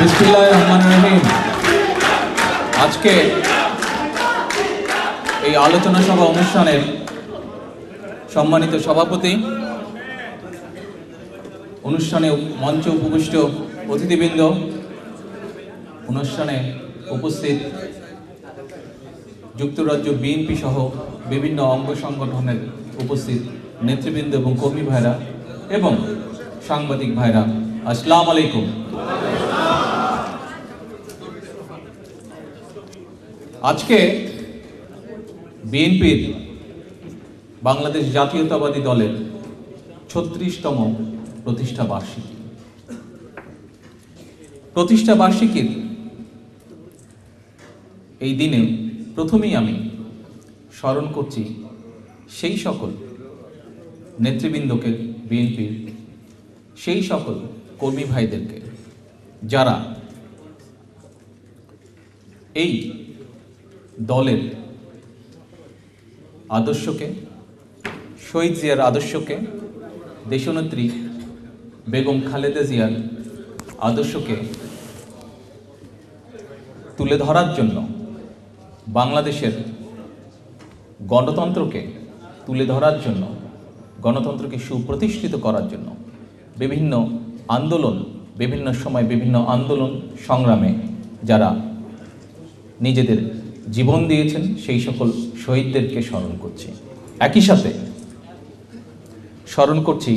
বিসমিল্লাহির রহমানির রহিম। আজকে এই আলোচনা সভা অনুষ্ঠানের সম্মানিত সভাপতি, অনুষ্ঠানে মঞ্চে উপবিষ্ট অতিথিবৃন্দ, অনুষ্ঠানে উপস্থিত যুক্তরাজ্য বিএনপি সহ বিভিন্ন অঙ্গ সংগঠনের উপস্থিত নেতৃবৃন্দ এবং কর্মী ভাইরা এবং সাংবাদিক ভাইরা, আসসালামু আলাইকুম। আজকে বিএনপির বাংলাদেশ জাতীয়তাবাদী দলের ৩৬তম প্রতিষ্ঠা বার্ষিকীর এই দিনে প্রথমেই আমি স্মরণ করছি সেই সকল নেতৃবৃন্দকে, বিএনপির সেই সকল কর্মী ভাইদেরকে যারা এই দলের আদর্শকে, শহীদ জিয়ার আদর্শকে, দেশনেত্রী বেগম খালেদা জিয়ার আদর্শকে তুলে ধরার জন্য, বাংলাদেশের গণতন্ত্রকে তুলে ধরার জন্য, গণতন্ত্রকে সুপ্রতিষ্ঠিত করার জন্য বিভিন্ন সময় বিভিন্ন আন্দোলন সংগ্রামে যারা নিজেদের জীবন দিয়েছেন সেই সকল শহীদদেরকে স্মরণ করছি। একই সাথে স্মরণ করছি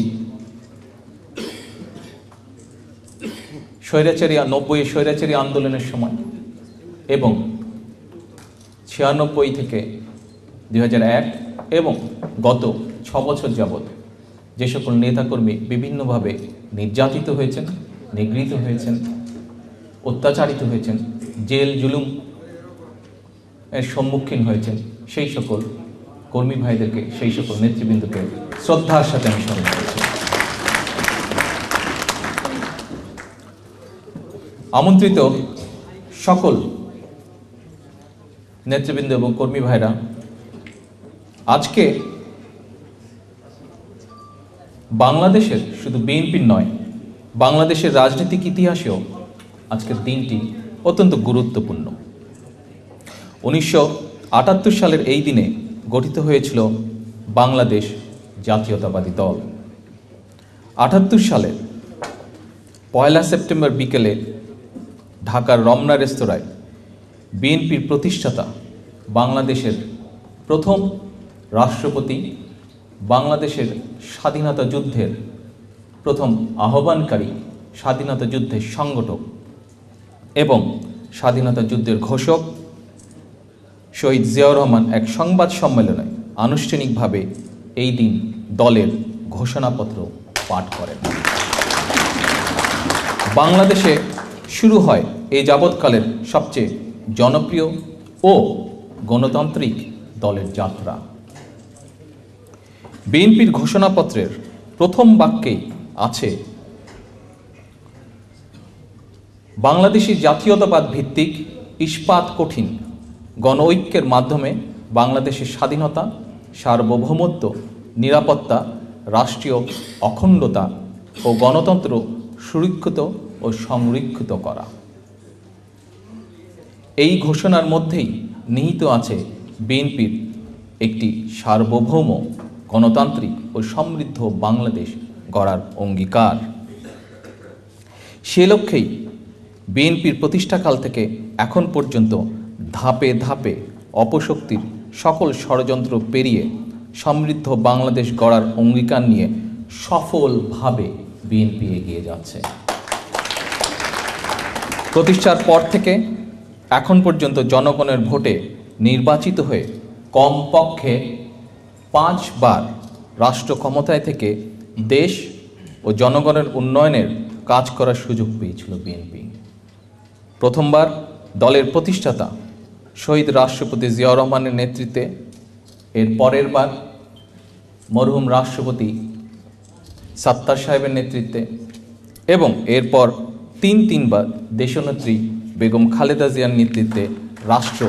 স্বৈরাচারী আন্দোলনের সময় এবং 96 থেকে 2001 এবং গত 6 বছর যাবৎ যে সকল নেতাকর্মী বিভিন্নভাবে নির্যাতিত হয়েছেন, নিগৃহীত হয়েছেন, অত্যাচারিত হয়েছেন, জেল জুলুম এর সম্মুখীন হয়েছেন, সেই সকল কর্মী ভাইদেরকে, সেই সকল নেতৃবৃন্দকে শ্রদ্ধার সাথে আমি স্মরণ করছি। আমন্ত্রিত সকল নেতৃবৃন্দ এবং কর্মী ভাইরা, আজকে বাংলাদেশের, শুধু বিএনপির নয়, বাংলাদেশের রাজনৈতিক ইতিহাসেও আজকের দিনটি অত্যন্ত গুরুত্বপূর্ণ। 1978 সালের এই দিনে গঠিত হয়েছিল বাংলাদেশ জাতীয়তাবাদী দল। 78 সালের 1 সেপ্টেম্বর বিকেলে ঢাকার রমনা রেস্তোরাঁয় বিএনপির প্রতিষ্ঠাতা, বাংলাদেশের প্রথম রাষ্ট্রপতি, বাংলাদেশের স্বাধীনতা যুদ্ধের প্রথম আহ্বানকারী, স্বাধীনতা যুদ্ধের সংগঠক এবং স্বাধীনতা যুদ্ধের ঘোষক শহীদ জিয়াউর রহমান এক সংবাদ সম্মেলনে আনুষ্ঠানিকভাবে এই দিন দলের ঘোষণাপত্র পাঠ করেন। বাংলাদেশে শুরু হয় এই যাবৎকালের সবচেয়ে জনপ্রিয় ও গণতান্ত্রিক দলের যাত্রা। বিএনপির ঘোষণাপত্রের প্রথম বাক্যেই আছে, বাংলাদেশি জাতীয়তাবাদ ভিত্তিক ইস্পাত কঠিন গণঐক্যের মাধ্যমে বাংলাদেশের স্বাধীনতা, সার্বভৌমত্ব, নিরাপত্তা, রাষ্ট্রীয় অখণ্ডতা ও গণতন্ত্র সুরক্ষিত ও সংরক্ষিত করা। এই ঘোষণার মধ্যেই নিহিত আছে বিএনপির একটি সার্বভৌম, গণতান্ত্রিক ও সমৃদ্ধ বাংলাদেশ গড়ার অঙ্গীকার। সে লক্ষ্যেই বিএনপির প্রতিষ্ঠাকাল থেকে এখন পর্যন্ত ধাপে ধাপে অপশক্তির সকল ষড়যন্ত্র পেরিয়ে সমৃদ্ধ বাংলাদেশ গড়ার অঙ্গীকার নিয়ে সফলভাবে বিএনপি এগিয়ে যাচ্ছে। প্রতিষ্ঠার পর থেকে এখন পর্যন্ত জনগণের ভোটে নির্বাচিত হয়ে কমপক্ষে 5 বার রাষ্ট্র ক্ষমতায় থেকে দেশ ও জনগণের উন্নয়নের কাজ করার সুযোগ পেয়েছিল বিএনপি। প্রথমবার দলের প্রতিষ্ঠাতা শহীদ রাষ্ট্রপতি জিয়াউর রহমানের নেতৃত্বে, এর পরের বার মরহুম রাষ্ট্রপতি সাত্তার সাহেবের নেতৃত্বে এবং এরপর তিনবার দেশনেত্রী বেগম খালেদা জিয়ার নেতৃত্বে রাষ্ট্র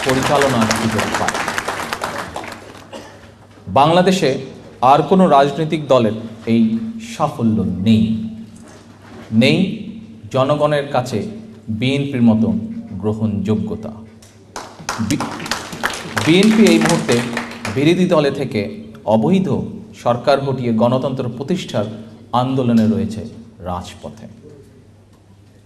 পরিচালনার সুযোগ পায়। বাংলাদেশে আর কোনো রাজনৈতিক দলের এই সাফল্য নেই জনগণের কাছে বিএনপির মতন গ্রহণযোগ্যতা। বিএনপি এই মুহূর্তে বিরোধী দলে থেকে অবৈধ সরকার হটিয়ে গণতন্ত্র প্রতিষ্ঠার আন্দোলনে রয়েছে রাজপথে।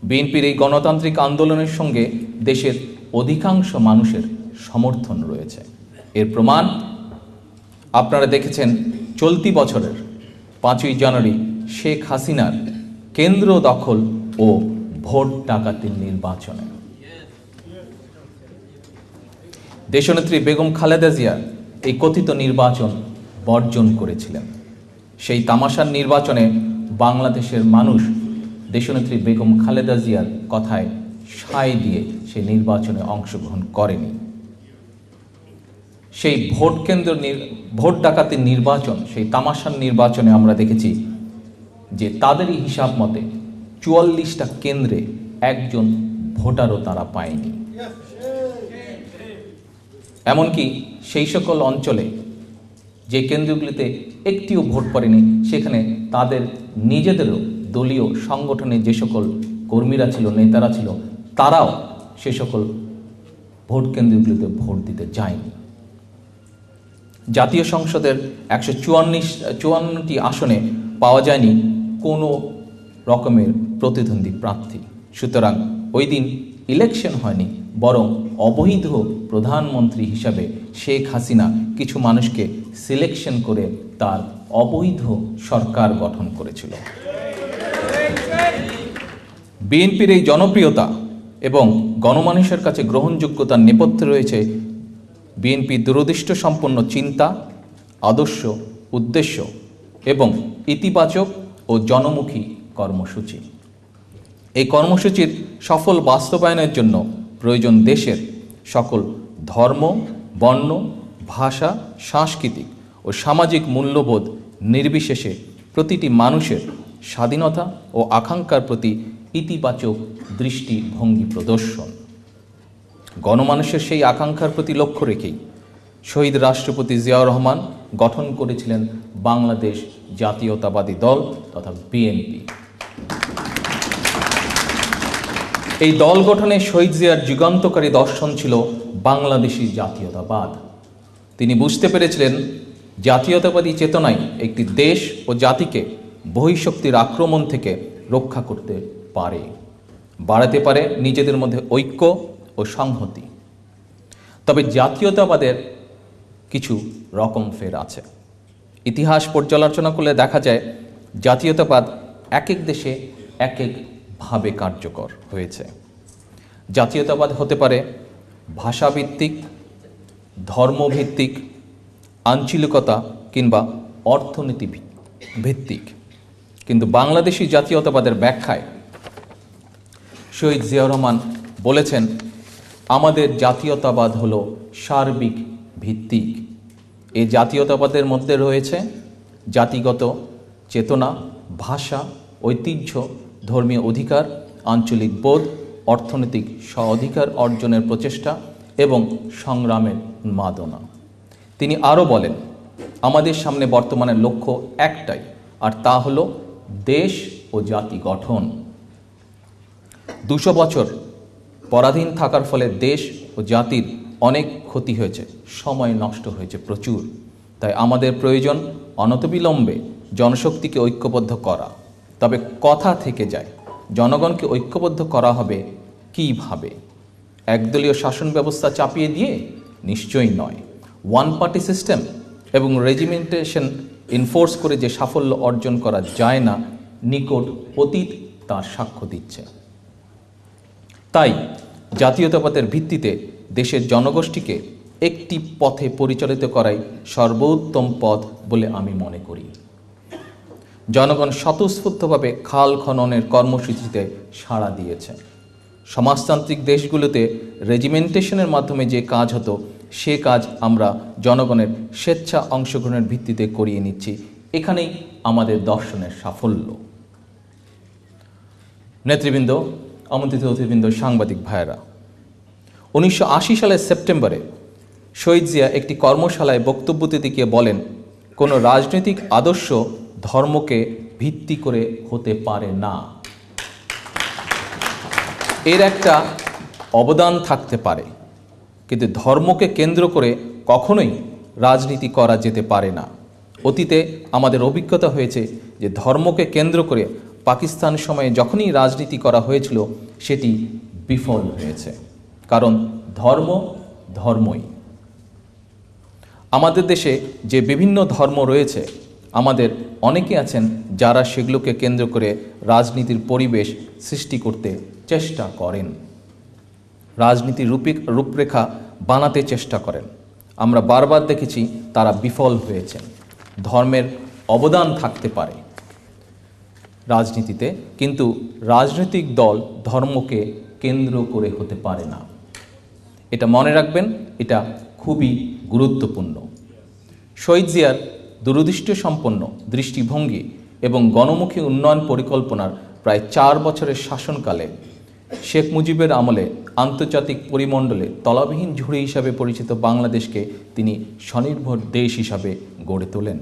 বিএনপির এই গণতান্ত্রিক আন্দোলনের সঙ্গে দেশের অধিকাংশ মানুষের সমর্থন রয়েছে। এর প্রমাণ আপনারা দেখেছেন চলতি বছরের 5ই জানুয়ারি শেখ হাসিনার কেন্দ্র দখল ও ভোট ডাকাতির নির্বাচনে। দেশনেত্রী বেগম খালেদা জিয়া এই কথিত নির্বাচন বর্জন করেছিলেন। সেই তামাশার নির্বাচনে বাংলাদেশের মানুষ দেশনেত্রী বেগম খালেদা জিয়ার কথায় সায় দিয়ে সেই নির্বাচনে অংশগ্রহণ করেনি। সেই ভোট ডাকাতির নির্বাচন, সেই তামাশার নির্বাচনে আমরা দেখেছি যে তাদেরই হিসাব মতে 44টা কেন্দ্রে একজন ভোটারও তারা পায়নি। এমনকি সেই সকল অঞ্চলে যে কেন্দ্রগুলিতে একটিও ভোট পড়েনি, সেখানে তাদের নিজেদেরও দলীয় সংগঠনে যে সকল কর্মীরা ছিল, নেতারা ছিল, তারাও সে সকল ভোট কেন্দ্রগুলিতে ভোট দিতে যায়নি। জাতীয় সংসদের 154টি আসনে পাওয়া যায়নি কোনো রকমের প্রতিদ্বন্দ্বী প্রার্থী। সুতরাং ওই দিন ইলেকশন হয়নি, বরং অবৈধ প্রধানমন্ত্রী হিসাবে শেখ হাসিনা কিছু মানুষকে সিলেকশন করে তার অবৈধ সরকার গঠন করেছিল। বিএনপির এই জনপ্রিয়তা এবং গণমানুষের কাছে গ্রহণযোগ্যতার নেপথ্যে রয়েছে বিএনপির দূরদৃষ্ট সম্পন্ন চিন্তা, আদর্শ, উদ্দেশ্য এবং ইতিবাচক ও জনমুখী কর্মসূচি। এই কর্মসূচির সফল বাস্তবায়নের জন্য প্রয়োজন দেশের সকল ধর্ম, বর্ণ, ভাষা, সাংস্কৃতিক ও সামাজিক মূল্যবোধ নির্বিশেষে প্রতিটি মানুষের স্বাধীনতা ও আকাঙ্ক্ষার প্রতি ইতিবাচক দৃষ্টিভঙ্গি প্রদর্শন। গণমানুষের সেই আকাঙ্ক্ষার প্রতি লক্ষ্য রেখেই শহীদ রাষ্ট্রপতি জিয়াউর রহমান গঠন করেছিলেন বাংলাদেশ জাতীয়তাবাদী দল তথা বিএনপি। এই দল গঠনে শহীদ জিয়ার যুগান্তকারী দর্শন ছিল বাংলাদেশী জাতীয়তাবাদ। তিনি বুঝতে পেরেছিলেন জাতীয়তাবাদী চেতনাই একটি দেশ ও জাতিকে বহিঃশক্তির আক্রমণ থেকে রক্ষা করতে পারে, বাড়াতে পারে নিজেদের মধ্যে ঐক্য ও সংহতি। তবে জাতীয়তাবাদের কিছু রকম ফের আছে। ইতিহাস পর্যালোচনা করলে দেখা যায় জাতীয়তাবাদ এক এক দেশে এক একভাবে কার্যকর হয়েছে। জাতীয়তাবাদ হতে পারে ভাষাভিত্তিক, ধর্মভিত্তিক, আঞ্চলিকতা কিংবা অর্থনীতি ভিত্তিক। কিন্তু বাংলাদেশি জাতীয়তাবাদের ব্যাখ্যায় শহীদ জিয়াউর রহমান বলেছেন, আমাদের জাতীয়তাবাদ হলো সার্বিক ভিত্তিক। এই জাতীয়তাবাদের মধ্যে রয়েছে জাতিগত চেতনা, ভাষা, ঐতিহ্য, ধর্মীয় অধিকার, আঞ্চলিক বোধ, অর্থনৈতিক স্ব-অধিকার অর্জনের প্রচেষ্টা এবং সংগ্রামের উন্মাদনা। তিনি আরও বলেন, আমাদের সামনে বর্তমানে লক্ষ্য একটাই, আর তা হলো দেশ ও জাতি গঠন। 200 বছর পরাধীন থাকার ফলে দেশ ও জাতির অনেক ক্ষতি হয়েছে, সময় নষ্ট হয়েছে প্রচুর। তাই আমাদের প্রয়োজন অনতিবিলম্বে জনশক্তিকে ঐক্যবদ্ধ করা। তবে কথা থেকে যায়, জনগণকে ঐক্যবদ্ধ করা হবে কিভাবে? একদলীয় শাসন ব্যবস্থা চাপিয়ে দিয়ে? নিশ্চয়ই নয়। ওয়ান পার্টি সিস্টেম এবং রেজিমেন্টেশন ইনফোর্স করে যে সাফল্য অর্জন করা যায় না, নিকট অতীত তার সাক্ষ্য দিচ্ছে। তাই জাতীয়তাবাদের ভিত্তিতে দেশের জনগোষ্ঠীকে একটি পথে পরিচালিত করাই সর্বোত্তম পথ বলে আমি মনে করি। জনগণ স্বতঃস্ফূর্তভাবে খাল খননের কর্মসূচিতে সাড়া দিয়েছে। সমাজতান্ত্রিক দেশগুলোতে রেজিমেন্টেশনের মাধ্যমে যে কাজ হতো, সে কাজ আমরা জনগণের স্বেচ্ছা অংশগ্রহণের ভিত্তিতে করিয়ে নিচ্ছি। এখানেই আমাদের দর্শনের সাফল্য। নেতৃবৃন্দ, আমন্ত্রিত অতিথিবৃন্দ, সাংবাদিক ভাইয়েরা, 1980 সালের সেপ্টেম্বরে শহীদ জিয়া একটি কর্মশালায় বক্তব্য দিতে গিয়ে বলেন, কোনো রাজনৈতিক আদর্শ ধর্মকে ভিত্তি করে হতে পারে না। এর একটা অবদান থাকতে পারে, কিন্তু ধর্মকে কেন্দ্র করে কখনোই রাজনীতি করা যেতে পারে না। অতীতে আমাদের অভিজ্ঞতা হয়েছে যে ধর্মকে কেন্দ্র করে পাকিস্তান সময়ে যখনই রাজনীতি করা হয়েছিল সেটি বিফল হয়েছে, কারণ ধর্ম ধর্মই। আমাদের দেশে যে বিভিন্ন ধর্ম রয়েছে, আমাদের অনেকে আছেন যারা সেগুলোকে কেন্দ্র করে রাজনীতির পরিবেশ সৃষ্টি করতে চেষ্টা করেন, রাজনীতির রূপরেখা বানাতে চেষ্টা করেন। আমরা বারবার দেখেছি তারা বিফল হয়েছেন। ধর্মের অবদান থাকতে পারে রাজনীতিতে, কিন্তু রাজনৈতিক দল ধর্মকে কেন্দ্র করে হতে পারে না। এটা মনে রাখবেন, এটা খুবই গুরুত্বপূর্ণ। শহীদ জিয়ার দূরদৃষ্টি সম্পন্ন দৃষ্টিভঙ্গি এবং গণমুখী উন্নয়ন পরিকল্পনার প্রায় 4 বছরের শাসনকালে শেখ মুজিবের আমলে আন্তর্জাতিক পরিমণ্ডলে তলাবিহীন ঝুড়ি হিসাবে পরিচিত বাংলাদেশকে তিনি স্বনির্ভর দেশ হিসাবে গড়ে তোলেন।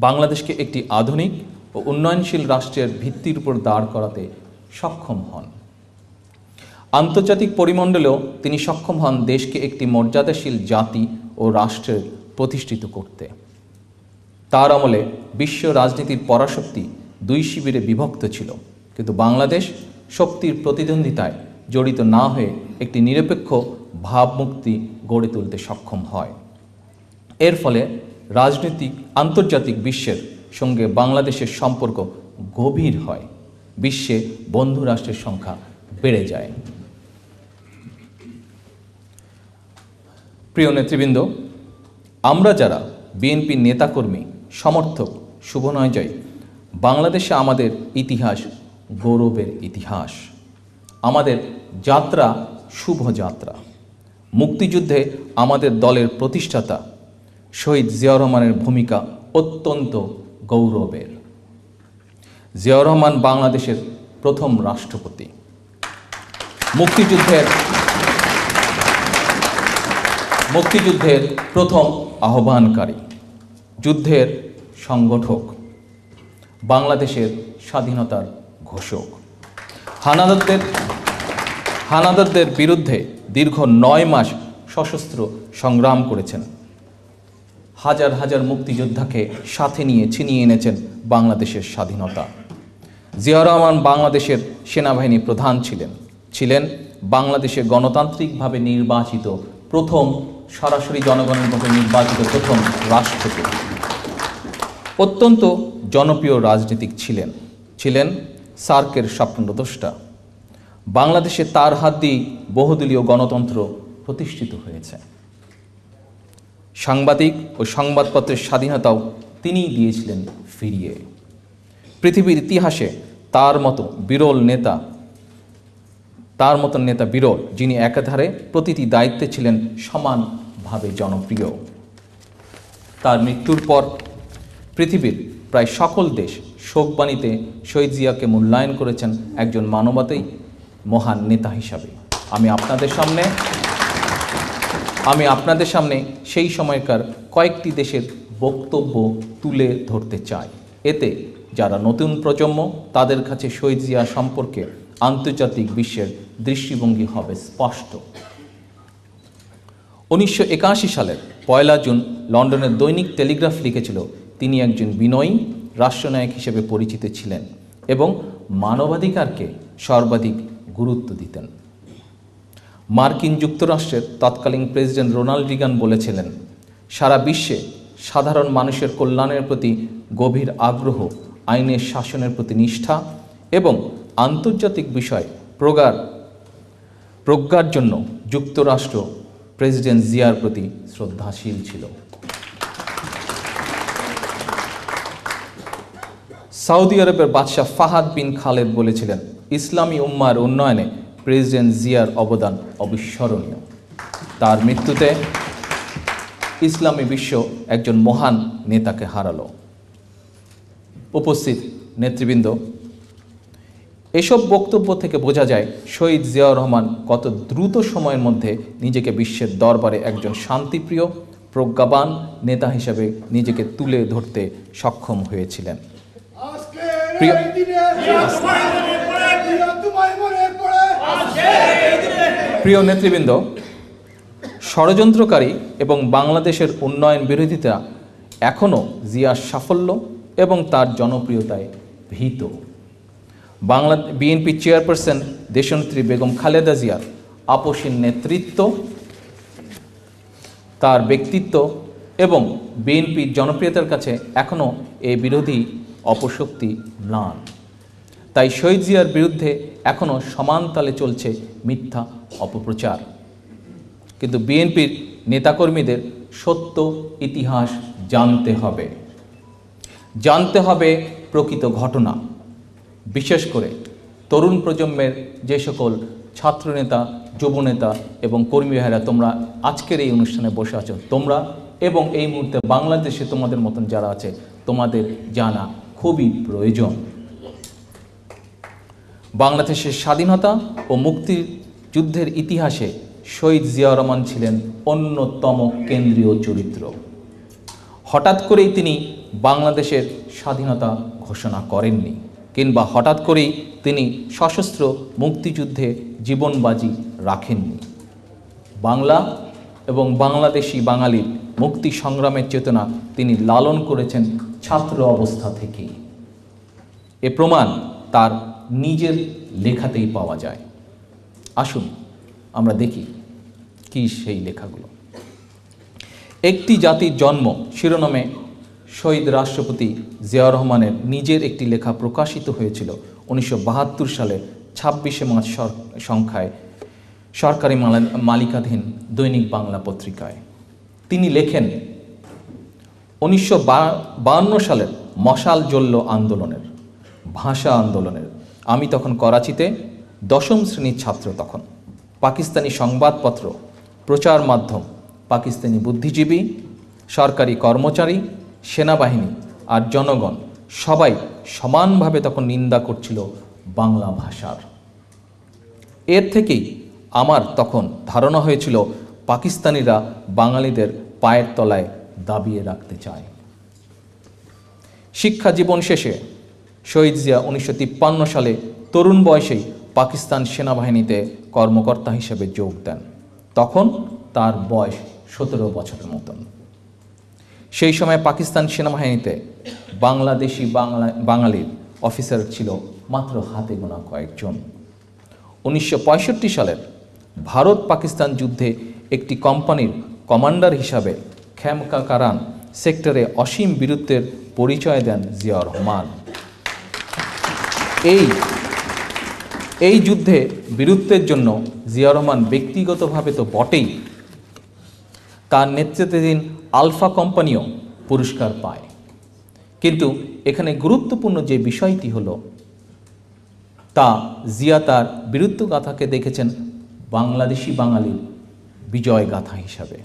বাংলাদেশকে একটি আধুনিক ও উন্নয়নশীল রাষ্ট্রের ভিত্তির উপর দাঁড় করাতে সক্ষম হন। আন্তর্জাতিক পরিমণ্ডলেও তিনি সক্ষম হন দেশকে একটি মর্যাদাশীল জাতি ও রাষ্ট্রের প্রতিষ্ঠিত করতে। তার আমলে বিশ্ব রাজনীতির পরাশক্তি 2 শিবিরে বিভক্ত ছিল, কিন্তু বাংলাদেশ শক্তির প্রতিদ্বন্দ্বিতায় জড়িত না হয়ে একটি নিরপেক্ষ ভাবমূর্তি গড়ে তুলতে সক্ষম হয়। এর ফলে রাজনৈতিক আন্তর্জাতিক বিশ্বের সঙ্গে বাংলাদেশের সম্পর্ক গভীর হয়, বিশ্বে বন্ধু রাষ্ট্রের সংখ্যা বেড়ে যায়। প্রিয় নেতৃবৃন্দ, আমরা যারা বিএনপির নেতাকর্মী, সমর্থক, শুভনয়জয়, বাংলাদেশে আমাদের ইতিহাস গৌরবের ইতিহাস। আমাদের যাত্রা শুভ যাত্রা। মুক্তিযুদ্ধে আমাদের দলের প্রতিষ্ঠাতা শহীদ জিয়াউর রহমানের ভূমিকা অত্যন্ত গৌরবের। জিয়াউর রহমান বাংলাদেশের প্রথম রাষ্ট্রপতি, মুক্তিযুদ্ধের প্রথম আহ্বানকারী, যুদ্ধের সংগঠক, বাংলাদেশের স্বাধীনতার ঘোষক। হানাদারদের বিরুদ্ধে দীর্ঘ 9 মাস সশস্ত্র সংগ্রাম করেছেন। হাজার হাজার মুক্তিযোদ্ধাকে সাথে নিয়ে ছিনিয়ে এনেছেন বাংলাদেশের স্বাধীনতা। জিয়াউর রহমান বাংলাদেশের সেনাবাহিনী প্রধান ছিলেন বাংলাদেশে গণতান্ত্রিকভাবে নির্বাচিত প্রথম, সরাসরি জনগণের মধ্যে নির্বাচিত প্রথম রাষ্ট্রপতি। অত্যন্ত জনপ্রিয় রাজনীতিক ছিলেন সার্কের স্বপ্নদ্রষ্টা। বাংলাদেশে তার হাত দিয়ে বহুদলীয় গণতন্ত্র প্রতিষ্ঠিত হয়েছে। সাংবাদিক ও সংবাদপত্রের স্বাধীনতাও তিনিই দিয়েছিলেন ফিরিয়ে। পৃথিবীর ইতিহাসে তার মতো নেতা বিরল, যিনি একাধারে প্রতিটি দায়িত্বে ছিলেন সমানভাবে জনপ্রিয়। তার মৃত্যুর পর পৃথিবীর প্রায় সকল দেশ শোকবাণীতে শহীদ জিয়াকে মূল্যায়ন করেছেন একজন মানবতাই মহান নেতা হিসাবে। আমি আপনাদের সামনে সেই সময়কার কয়েকটি দেশের বক্তব্য তুলে ধরতে চাই। এতে যারা নতুন প্রজন্ম, তাদের কাছে শহীদ জিয়া সম্পর্কে আন্তর্জাতিক বিশ্বের দৃষ্টিভঙ্গি হবে স্পষ্ট। 1981 সালের 1 জুন লন্ডনের দৈনিক টেলিগ্রাফ লিখেছিল, তিনি একজন বিনয়ী রাষ্ট্রনায়ক হিসেবে পরিচিত ছিলেন এবং মানবাধিকারকে সর্বাধিক গুরুত্ব দিতেন। মার্কিন যুক্তরাষ্ট্রের তৎকালীন প্রেসিডেন্ট রোনাল্ড রিগান বলেছিলেন, সারা বিশ্বে সাধারণ মানুষের কল্যাণের প্রতি গভীর আগ্রহ, আইনের শাসনের প্রতি নিষ্ঠা এবং আন্তর্জাতিক বিষয় প্রজ্ঞার জন্য যুক্তরাষ্ট্র প্রেসিডেন্ট জিয়ার প্রতি শ্রদ্ধাশীল ছিল। সৌদি আরবের বাদশাহ ফাহাদ বিন খালেদ বলেছিলেন, ইসলামী উম্মার উন্নয়নে প্রেসিডেন্ট জিয়ার অবদান অবিস্মরণীয়। তার মৃত্যুতে ইসলামী বিশ্ব একজন মহান নেতাকে হারালো। উপস্থিত নেতৃবৃন্দ, এসব বক্তব্য থেকে বোঝা যায় শহীদ জিয়াউর রহমান কত দ্রুত সময়ের মধ্যে নিজেকে বিশ্বের দরবারে একজন শান্তিপ্রিয়, প্রজ্ঞাবান নেতা হিসেবে নিজেকে তুলে ধরতে সক্ষম হয়েছিলেন। প্রিয় প্রিয় নেতৃবৃন্দ, ষড়যন্ত্রকারী এবং বাংলাদেশের উন্নয়ন বিরোধিতা এখনও জিয়ার সাফল্য এবং তার জনপ্রিয়তায় ভীত। বিএনপি চেয়ারপারসন দেশনেত্রী বেগম খালেদা জিয়ার আপসীন নেতৃত্ব, তার ব্যক্তিত্ব এবং বিএনপির জনপ্রিয়তার কাছে এখনও এই বিরোধী অপশক্তি ম্লান। তাই শহীদ জিয়ার বিরুদ্ধে এখনও সমান তালে চলছে মিথ্যা অপপ্রচার। কিন্তু বিএনপির নেতাকর্মীদের সত্য ইতিহাস জানতে হবে প্রকৃত ঘটনা। বিশেষ করে তরুণ প্রজন্মের যে সকল ছাত্রনেতা, যুবনেতা এবং কর্মী ভাইয়েরা তোমরা আজকের এই অনুষ্ঠানে বসে আছো, তোমরা এবং এই মুহূর্তে বাংলাদেশে তোমাদের মতন যারা আছে, তোমাদের জানা খুবই প্রয়োজন। বাংলাদেশের স্বাধীনতা ও মুক্তিযুদ্ধের ইতিহাসে শহীদ জিয়াউর রহমান ছিলেন অন্যতম কেন্দ্রীয় চরিত্র। হঠাৎ করেই তিনি বাংলাদেশের স্বাধীনতা ঘোষণা করেননি, কিংবা হঠাৎ করেই তিনি সশস্ত্র মুক্তিযুদ্ধে জীবনবাজি রাখেননি। বাংলা এবং বাংলাদেশি বাঙালির মুক্তি সংগ্রামের চেতনা তিনি লালন করেছেন ছাত্র অবস্থা থেকেই। এ প্রমাণ তার নিজের লেখাতেই পাওয়া যায়। আসুন আমরা দেখি কি সেই লেখাগুলো। একটি জাতির জন্ম শিরোনামে শহীদ রাষ্ট্রপতি জিয়াউর রহমানের নিজের একটি লেখা প্রকাশিত হয়েছিল 1972 সালে 26শে মার্চ সংখ্যায় সরকারি মালিকাধীন দৈনিক বাংলা পত্রিকায়। তিনি লেখেন, 1952 সালের মশাল জ্বলল আন্দোলনের, ভাষা আন্দোলনের। আমি তখন করাচিতে 10ম শ্রেণীর ছাত্র। তখন পাকিস্তানি সংবাদপত্র, প্রচার মাধ্যম, পাকিস্তানি বুদ্ধিজীবী, সরকারি কর্মচারী, সেনাবাহিনী আর জনগণ সবাই সমানভাবে তখন নিন্দা করছিল বাংলা ভাষার। এর থেকেই আমার তখন ধারণা হয়েছিল পাকিস্তানিরা বাঙালিদের পায়ের তলায় দাবিয়ে রাখতে চায়। শিক্ষা জীবন শেষে শহীদ জিয়া 1953 সালে তরুণ বয়সেই পাকিস্তান সেনাবাহিনীতে কর্মকর্তা হিসেবে যোগ দেন। তখন তার বয়স 17 বছরের মতন। সেই সময় পাকিস্তান সেনাবাহিনীতে বাংলাদেশি বাঙালির অফিসার ছিল মাত্র হাতে গোনা কয়েকজন। 1965 সালের ভারত পাকিস্তান যুদ্ধে একটি কোম্পানির কমান্ডার হিসাবে খেমকাকারান সেক্টরে অসীম বীরত্বের পরিচয় দেন জিয়াউর রহমান। এই যুদ্ধে বীরত্বের জন্য জিয়াউর রহমান ব্যক্তিগতভাবে তো বটেই, তার নেতৃত্বাধীন আলফা কোম্পানিও পুরস্কার পায়। কিন্তু এখানে গুরুত্বপূর্ণ যে বিষয়টি হলো, তা জিয়া তার বীরত্ব গাথাকে দেখেছেন বাংলাদেশি বাঙালির বিজয় গাথা হিসাবে।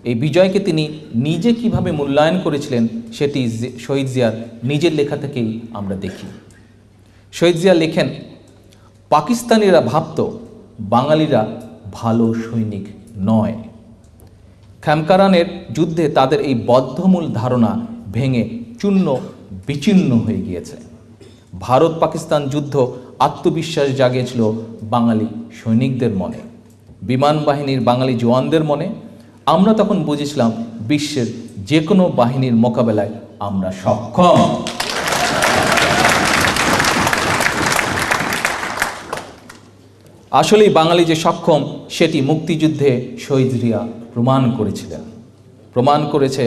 এই বিজয়কে তিনি নিজে কিভাবে মূল্যায়ন করেছিলেন সেটি শহীদ জিয়ার নিজের লেখা থেকেই আমরা দেখি। শহীদ জিয়া লেখেন, পাকিস্তানিরা ভাবত বাঙালিরা ভালো সৈনিক নয়। খেমকারানের যুদ্ধে তাদের এই বদ্ধমূল ধারণা ভেঙে চূর্ণ বিচূর্ণ হয়ে গিয়েছে। ভারত পাকিস্তান যুদ্ধ আত্মবিশ্বাস জাগিয়েছিল বাঙালি সৈনিকদের মনে, বিমান বাহিনীর বাঙালি জওয়ানদের মনে। আমরা তখন বুঝেছিলাম বিশ্বের যে কোনো বাহিনীর মোকাবেলায় আমরা সক্ষম। আসলেই বাঙালি যে সক্ষম সেটি মুক্তিযুদ্ধে শহীদ জিয়া প্রমাণ করেছিলেন, প্রমাণ করেছে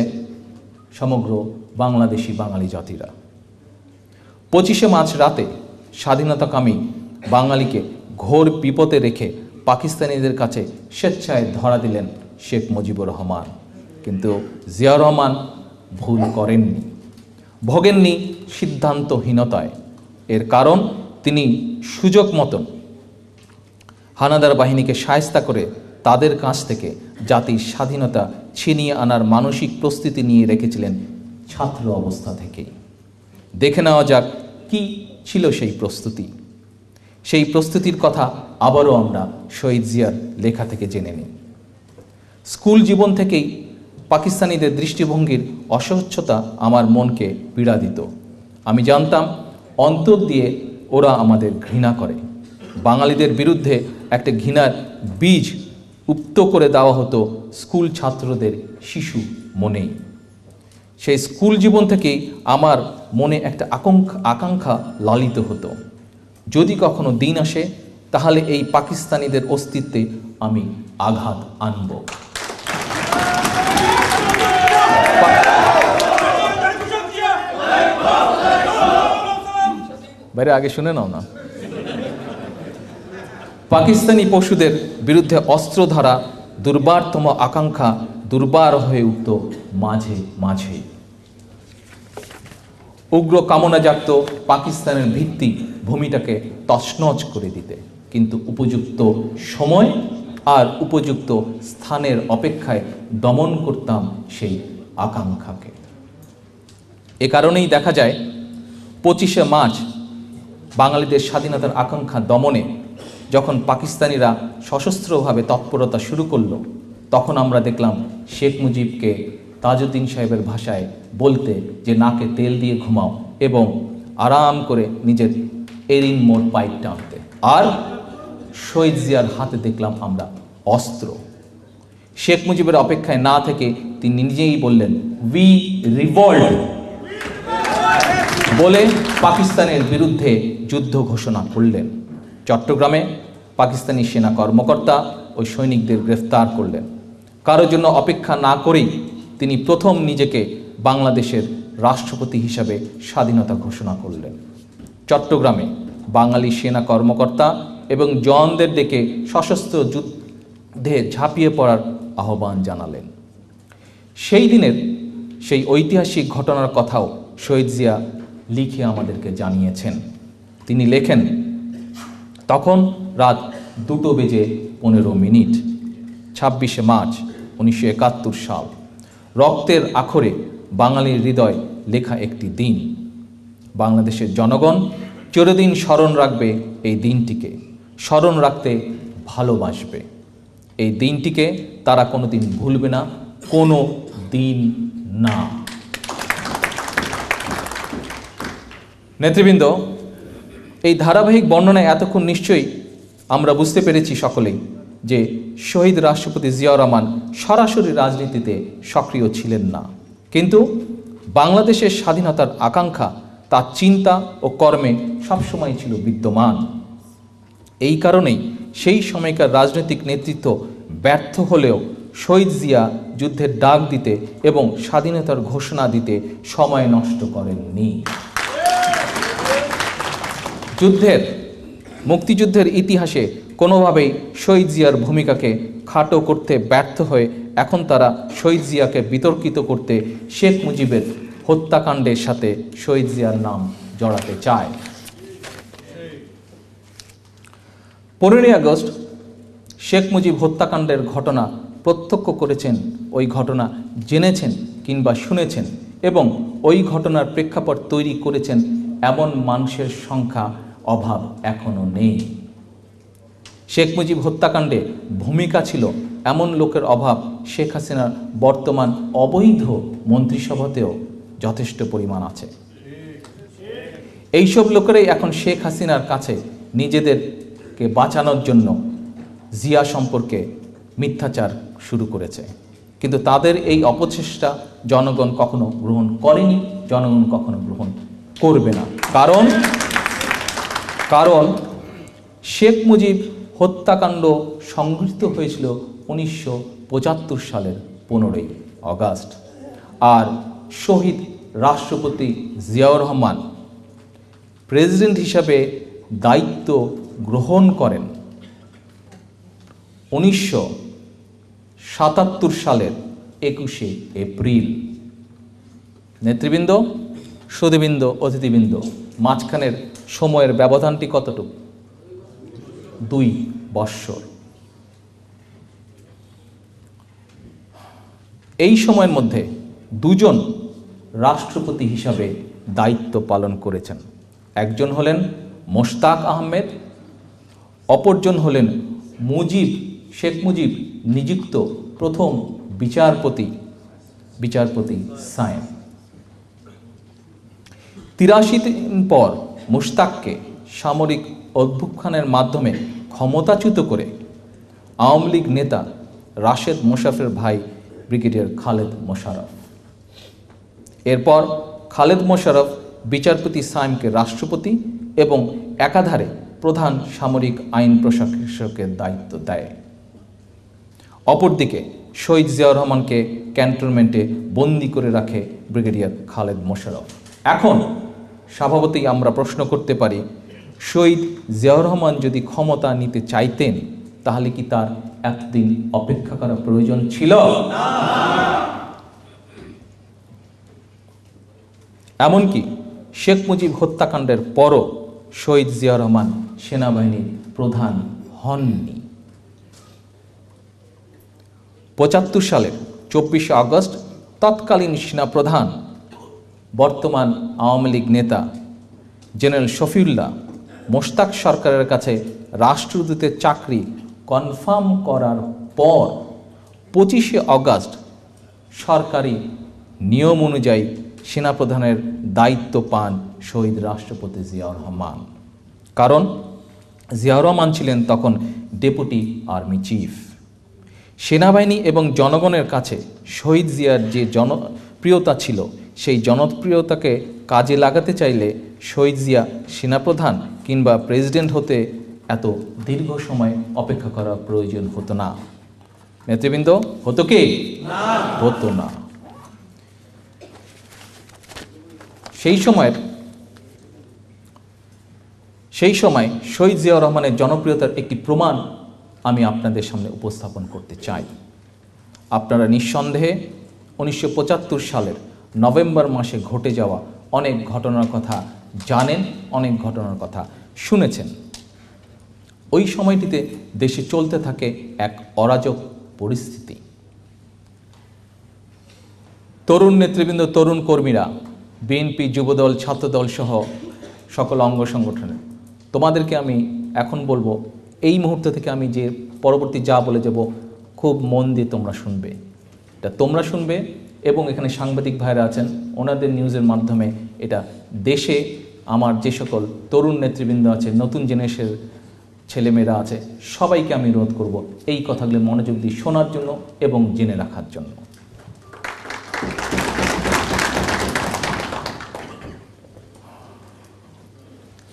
সমগ্র বাংলাদেশি বাঙালি জাতিরা। 25শে মার্চ রাতে স্বাধীনতাকামী বাঙালিকে ঘোর বিপদে রেখে পাকিস্তানিদের কাছে স্বেচ্ছায় ধরা দিলেন শেখ মুজিবুর রহমান। কিন্তু জিয়াউর রহমান ভুল করেননি, ভোগেননি সিদ্ধান্তহীনতায়। এর কারণ তিনি সুযোগ মতন হানাদার বাহিনীকে শায়েস্তা করে তাদের কাছ থেকে জাতির স্বাধীনতা ছিনিয়ে আনার মানসিক প্রস্তুতি নিয়ে রেখেছিলেন ছাত্র অবস্থা থেকেই। দেখে নেওয়া যাক কি ছিল সেই প্রস্তুতি। সেই প্রস্তুতির কথা আবারও আমরা শহীদ জিয়ার লেখা থেকে জেনে নিই। স্কুল জীবন থেকেই পাকিস্তানিদের দৃষ্টিভঙ্গির অস্বচ্ছতা আমার মনকে পীড়া দিত। আমি জানতাম অন্তর দিয়ে ওরা আমাদের ঘৃণা করে, বাঙালিদের বিরুদ্ধে একটা ঘৃণার বীজ উপ্ত করে দেওয়া হতো স্কুল ছাত্রদের শিশু মনেই। সেই স্কুল জীবন থেকেই আমার মনে একটা আকাঙ্ক্ষা লালিত হতো, যদি কখনো দিন আসে তাহলে এই পাকিস্তানিদের অস্তিত্বে আমি আঘাত আনব। বাইরে আগে শুনে নাও না। পাকিস্তানি পশুদের বিরুদ্ধে অস্ত্র ধারা দুর্বারতম আকাঙ্ক্ষা দুর্বার হয়ে উঠত মাঝে মাঝে। উগ্র কামনা জাগত পাকিস্তানের ভিত্তি ভূমিটাকে তছনছ করে দিতে, কিন্তু উপযুক্ত সময় আর উপযুক্ত স্থানের অপেক্ষায় দমন করতাম সেই আকাঙ্ক্ষাকে। এ কারণেই দেখা যায় 25শে মার্চ বাঙালিদের স্বাধীনতার আকাঙ্ক্ষা দমনে যখন পাকিস্তানিরা সশস্ত্রভাবে তৎপরতা শুরু করলো, তখন আমরা দেখলাম শেখ মুজিবকে তাজউদ্দিন সাহেবের ভাষায় বলতে যে নাকে তেল দিয়ে ঘুমাও এবং আরাম করে নিজের এরিন মোড় পাইপ টানতে। আর শহীদ জিয়ার হাতে দেখলাম আমরা অস্ত্র। শেখ মুজিবের অপেক্ষায় না থেকে তিনি নিজেই বললেন উই রিভল্ট বলে পাকিস্তানের বিরুদ্ধে যুদ্ধ ঘোষণা করলেন। চট্টগ্রামে পাকিস্তানি সেনা কর্মকর্তা ওই সৈনিকদের গ্রেফতার করলেন। কারোর জন্য অপেক্ষা না করেই তিনি প্রথম নিজেকে বাংলাদেশের রাষ্ট্রপতি হিসাবে স্বাধীনতা ঘোষণা করলেন। চট্টগ্রামে বাঙালি সেনা কর্মকর্তা এবং জওয়ানদের ডেকে সশস্ত্র যুদ্ধে ঝাঁপিয়ে পড়ার আহ্বান জানালেন। সেই দিনের সেই ঐতিহাসিক ঘটনার কথাও শহীদ জিয়া লিখে আমাদেরকে জানিয়েছেন। তিনি লেখেন, তখন রাত 2:15 26শে মার্চ 1971 সাল। রক্তের আখরে বাঙালির হৃদয় লেখা একটি দিন। বাংলাদেশের জনগণ চিরদিন স্মরণ রাখবে এই দিনটিকে, স্মরণ রাখতে ভালোবাসবে। এই দিনটিকে তারা কোনোদিন ভুলবে না, কোনো দিন না। নেতৃবৃন্দ, এই ধারাবাহিক বর্ণনায় এতক্ষণ নিশ্চয়ই আমরা বুঝতে পেরেছি সকলেই যে শহীদ রাষ্ট্রপতি জিয়াউর রহমান সরাসরি রাজনীতিতে সক্রিয় ছিলেন না, কিন্তু বাংলাদেশের স্বাধীনতার আকাঙ্ক্ষা তার চিন্তা ও কর্মে সবসময় ছিল বিদ্যমান। এই কারণেই সেই সময়কার রাজনৈতিক নেতৃত্ব ব্যর্থ হলেও শহীদ জিয়া যুদ্ধের ডাক দিতে এবং স্বাধীনতার ঘোষণা দিতে সময় নষ্ট করেননি। মুক্তিযুদ্ধের ইতিহাসে কোনোভাবেই শহীদ জিয়ার ভূমিকাকে খাটো করতে ব্যর্থ হয়ে এখন তারা শহীদ জিয়াকে বিতর্কিত করতে শেখ মুজিবের হত্যাকাণ্ডের সাথে শহীদ জিয়ার নাম জড়াতে চায়। 15ই আগস্ট শেখ মুজিব হত্যাকাণ্ডের ঘটনা প্রত্যক্ষ করেছেন, ওই ঘটনা জেনেছেন কিংবা শুনেছেন এবং ওই ঘটনার প্রেক্ষাপট তৈরি করেছেন এমন মানুষের সংখ্যা অভাব এখনো নেই। শেখ মুজিব হত্যাকাণ্ডে ভূমিকা ছিল এমন লোকের অভাব শেখ হাসিনার বর্তমান অবৈধ মন্ত্রিসভাতেও যথেষ্ট পরিমাণ আছে। এইসব লোকেরাই এখন শেখ হাসিনার কাছে নিজেদেরকে বাঁচানোর জন্য জিয়া সম্পর্কে মিথ্যাচার শুরু করেছে, কিন্তু তাদের এই অপচেষ্টা জনগণ কখনো গ্রহণ করেনি, জনগণ কখনো গ্রহণ করবে না। কারণ শেখ মুজিব হত্যাকাণ্ড সংঘটিত হয়েছিল 1975 সালের 15ই আগস্ট, আর শহীদ রাষ্ট্রপতি জিয়াউর রহমান প্রেসিডেন্ট হিসাবে দায়িত্ব গ্রহণ করেন 1977 সালের 21শে এপ্রিল। নেতৃবৃন্দ, সুধীবৃন্দ, অতিথিবৃন্দ, মাঝখানের সময়ের ব্যবধানটি কতটুকু? 2 বৎসর। এই সময়ের মধ্যে দুজন রাষ্ট্রপতি হিসাবে দায়িত্ব পালন করেছেন। একজন হলেন মোশতাক আহমেদ, অপরজন হলেন শেখ মুজিব নিযুক্ত প্রথম বিচারপতি সায়েম। 83 দিন পর মুশতাককে সামরিক অভ্যুত্থানের মাধ্যমে ক্ষমতাচ্যুত করে আওয়ামী লীগ নেতা রাশেদ মোশাররফের ভাই ব্রিগেডিয়ার খালেদ মোশাররফ। এরপর খালেদ মোশাররফ বিচারপতি সায়েমকে রাষ্ট্রপতি এবং একাধারে প্রধান সামরিক আইন প্রশাসকের দায়িত্ব দেয়। অপরদিকে শহীদ জিয়াউর রহমানকে ক্যান্টনমেন্টে বন্দি করে রাখে ব্রিগেডিয়ার খালেদ মোশাররফ। এখন স্বভাবতই আমরা প্রশ্ন করতে পারি, শহীদ জিয়াউর রহমান যদি ক্ষমতা নিতে চাইতেন তাহলে কি তার এতদিন অপেক্ষা করার প্রয়োজন ছিল? এমনকি শেখ মুজিব হত্যাকাণ্ডের পরও শহীদ জিয়াউর রহমান সেনাবাহিনীর প্রধান হননি। ৭৫ সালের ২৪শে আগস্ট তৎকালীন সেনাপ্রধান বর্তমান আওয়ামী লীগ নেতা জেনারেল শফিউল্লাহ মোশতাক সরকারের কাছে রাষ্ট্রদূতের চাকরি কনফার্ম করার পর ২৫শে আগস্ট সরকারি নিয়ম অনুযায়ী সেনাপ্রধানের দায়িত্ব পান শহীদ রাষ্ট্রপতি জিয়াউর রহমান। কারণ জিয়াউর রহমান ছিলেন তখন ডেপুটি আর্মি চিফ। সেনাবাহিনী এবং জনগণের কাছে শহীদ জিয়ার যে জনপ্রিয়তা ছিল, সেই জনপ্রিয়তাকে কাজে লাগাতে চাইলে শহীদ জিয়া সেনাপ্রধান কিংবা প্রেসিডেন্ট হতে এত দীর্ঘ সময় অপেক্ষা করার প্রয়োজন হতো না। নেতৃবৃন্দ, হতো কি? হতো না। সেই সময় শহীদ জিয়াউর রহমানের জনপ্রিয়তার একটি প্রমাণ আমি আপনাদের সামনে উপস্থাপন করতে চাই। আপনারা নিঃসন্দেহে ১৯৭৫ সালের নভেম্বর মাসে ঘটে যাওয়া অনেক ঘটনার কথা জানেন, অনেক ঘটনার কথা শুনেছেন। ওই সময়টিতে দেশে চলতে থাকে এক অরাজক পরিস্থিতি। তরুণ নেতৃবৃন্দ, তরুণ কর্মীরা, বিএনপি, যুবদল, ছাত্রদল সহ সকল অঙ্গ সংগঠনের, তোমাদেরকে আমি এখন বলবো, এই মুহূর্ত থেকে আমি যে পরবর্তী যা বলে যাব খুব মন দিয়ে তোমরা শুনবে। এটা তোমরা শুনবে এবং এখানে সাংবাদিক ভাইরা আছেন, ওনাদের নিউজের মাধ্যমে এটা দেশে আমার যে সকল তরুণ নেতৃবৃন্দ আছে, নতুন জেনারেশনের ছেলেমেয়েরা আছে, সবাইকে আমি অনুরোধ করব এই কথাগুলো মনোযোগ দিয়ে শোনার জন্য এবং জেনে রাখার জন্য।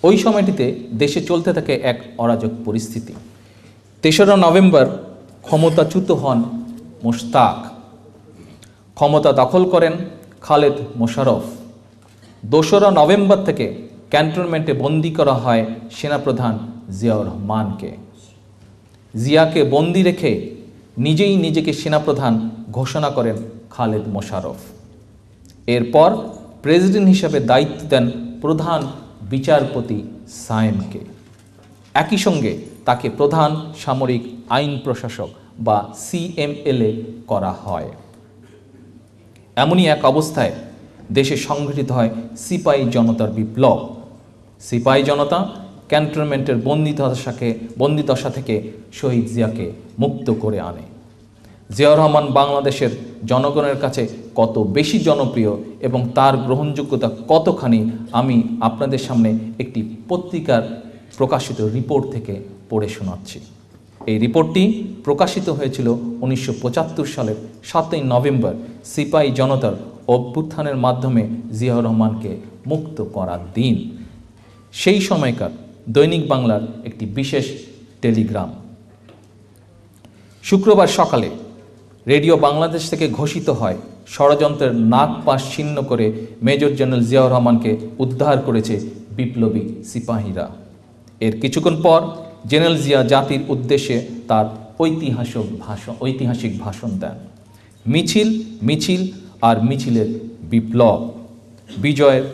ওই সময়টিতে দেশে চলতে থাকে এক অরাজক পরিস্থিতি। ৩রা নভেম্বর ক্ষমতাচ্যুত হন মোশতাক, ক্ষমতা দখল করেন খালেদ মোশাররফ। ২রা নভেম্বর থেকে ক্যান্টনমেন্টে বন্দি করা হয় সেনাপ্রধান জিয়াউর রহমানকে। জিয়াকে বন্দি রেখে নিজেই নিজেকে সেনাপ্রধান ঘোষণা করেন খালেদ মোশাররফ। এরপর প্রেসিডেন্ট হিসাবে দায়িত্ব দেন প্রধান বিচারপতি সায়েমকে। একই সঙ্গে তাকে প্রধান সামরিক আইন প্রশাসক বা CMLA করা হয়। এমনই এক অবস্থায় দেশে সংঘটিত হয় সিপাহী জনতার বিপ্লব। সিপাহী জনতা ক্যান্টনমেন্টের বন্দিদশা থেকে শহীদ জিয়াকে মুক্ত করে আনে। জিয়াউর রহমান বাংলাদেশের জনগণের কাছে কত বেশি জনপ্রিয় এবং তার গ্রহণযোগ্যতা কতখানি আমি আপনাদের সামনে একটি পত্রিকার প্রকাশিত রিপোর্ট থেকে পড়ে শোনাচ্ছি। এই রিপোর্টটি প্রকাশিত হয়েছিল ১৯৭৫ সালের ৭ই নভেম্বর সিপাহী জনতার অভ্যুত্থানের মাধ্যমে জিয়াউর রহমানকে মুক্ত করার দিন। সেই সময়কার দৈনিক বাংলার একটি বিশেষ টেলিগ্রাম। শুক্রবার সকালে রেডিও বাংলাদেশ থেকে ঘোষিত হয় ষড়যন্ত্রের নাক পাশ ছিন্ন করে মেজর জেনারেল জিয়াউর রহমানকে উদ্ধার করেছে বিপ্লবী সিপাহীরা। এর কিছুক্ষণ পর জেনারেল জিয়া জাতির উদ্দেশ্যে তার ঐতিহাসিক ভাষণ দেন। মিছিল আর মিছিলের বিপ্লব, বিজয়ের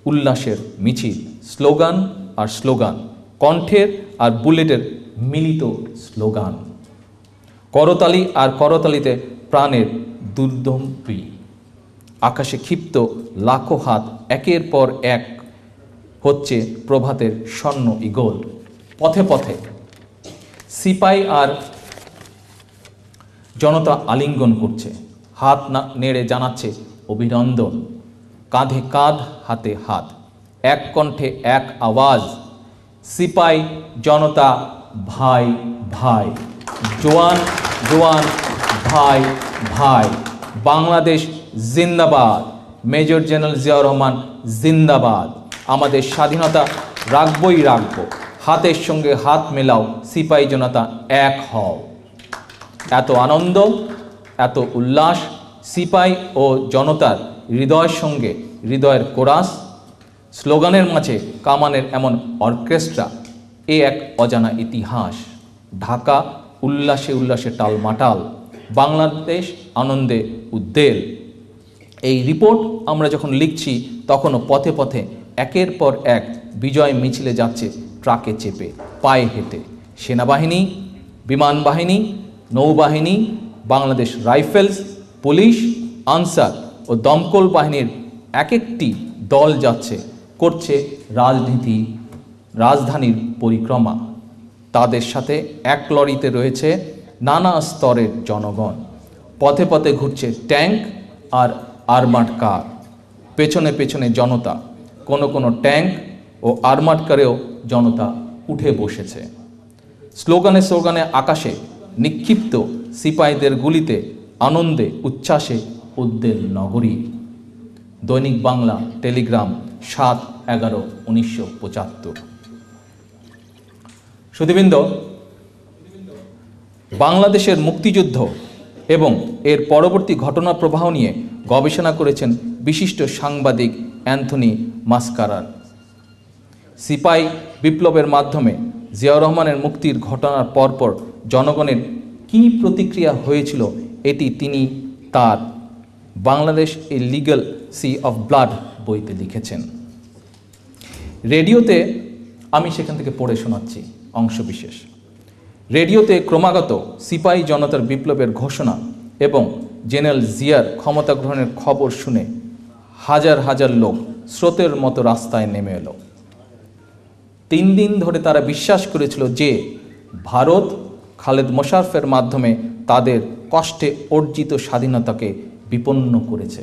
উল্লাসের মিছিল, স্লোগান আর স্লোগান, কণ্ঠের আর বুলেটের মিলিত স্লোগান, করতালি আর করতালিতে প্রাণের দুর্দম্পি, আকাশে ক্ষিপ্ত লাখো হাত, একের পর এক হচ্ছে প্রভাতের স্বর্ণ ইগল। পথে পথে সিপাই আর জনতা আলিঙ্গন করছে, হাত নেড়ে জানাচ্ছে অভিনন্দন, কাঁধে কাঁধ হাতে হাত, এক কণ্ঠে এক আওয়াজ, সিপাই জনতা ভাই ভাই, জোয়ান জোয়ান ভাই ভাই, বাংলাদেশ জিন্দাবাদ, মেজর জেনারেল জিয়াউর রহমান জিন্দাবাদ। আমাদের স্বাধীনতা রাখবই রাখবো, হাতের সঙ্গে হাত মেলাও, সিপাই জনতা এক হও। এত আনন্দ, এত উল্লাস, সিপাই ও জনতার হৃদয়ের সঙ্গে হৃদয়ের কোরাস, স্লোগানের মাঝে কামানের এমন অর্কেস্ট্রা, এ এক অজানা ইতিহাস। ঢাকা উল্লাসে উল্লাসে টালমাটাল, বাংলাদেশ আনন্দে উদ্বেল। এই রিপোর্ট আমরা যখন লিখছি তখনও পথে পথে একের পর এক বিজয় মিছিলে যাচ্ছে, ট্রাকে চেপে, পায়ে হেঁটে। সেনাবাহিনী, বিমান বাহিনী, নৌবাহিনী, বাংলাদেশ রাইফেলস, পুলিশ, আনসার ও দমকল বাহিনীর এক একটি দল যাচ্ছে, করছে রাজধানীর পরিক্রমা। তাদের সাথে এক লরিতে রয়েছে নানা স্তরের জনগণ। পথে পথে ঘুরছে ট্যাঙ্ক আর আর্মার্ড কার, পেছনে পেছনে জনতা। কোনো কোনো ট্যাঙ্ক ও আর্মার্ড কারেও জনতা উঠে বসেছে। স্লোগানে স্লোগানে আকাশে নিক্ষিপ্ত সিপাহীদের গুলিতে, আনন্দে উচ্ছ্বাসে উদ্বেল নগরী। দৈনিক বাংলা, টেলিগ্রাম, 7/11/1975। সুধীবৃন্দ, বাংলাদেশের মুক্তিযুদ্ধ এবং এর পরবর্তী ঘটনা প্রবাহ নিয়ে গবেষণা করেছেন বিশিষ্ট সাংবাদিক অ্যান্থনি মাসকারার। সিপাই বিপ্লবের মাধ্যমে জিয়াউর রহমানের মুক্তির ঘটনার পরপর জনগণের কী প্রতিক্রিয়া হয়েছিল, এটি তিনি তার বাংলাদেশ এ লিগ্যাল সি অফ ব্লাড বইতে লিখেছেন। রেডিওতে আমি সেখান থেকে পড়ে শোনাচ্ছি অংশবিশেষ। রেডিওতে ক্রমাগত সিপাহী জনতার বিপ্লবের ঘোষণা এবং জেনারেল জিয়ার ক্ষমতা গ্রহণের খবর শুনে হাজার হাজার লোক স্রোতের মতো রাস্তায় নেমে এলো। 3 দিন ধরে তারা বিশ্বাস করেছিল যে ভারত খালেদ মোশাররফের মাধ্যমে তাদের কষ্টে অর্জিত স্বাধীনতাকে বিপন্ন করেছে।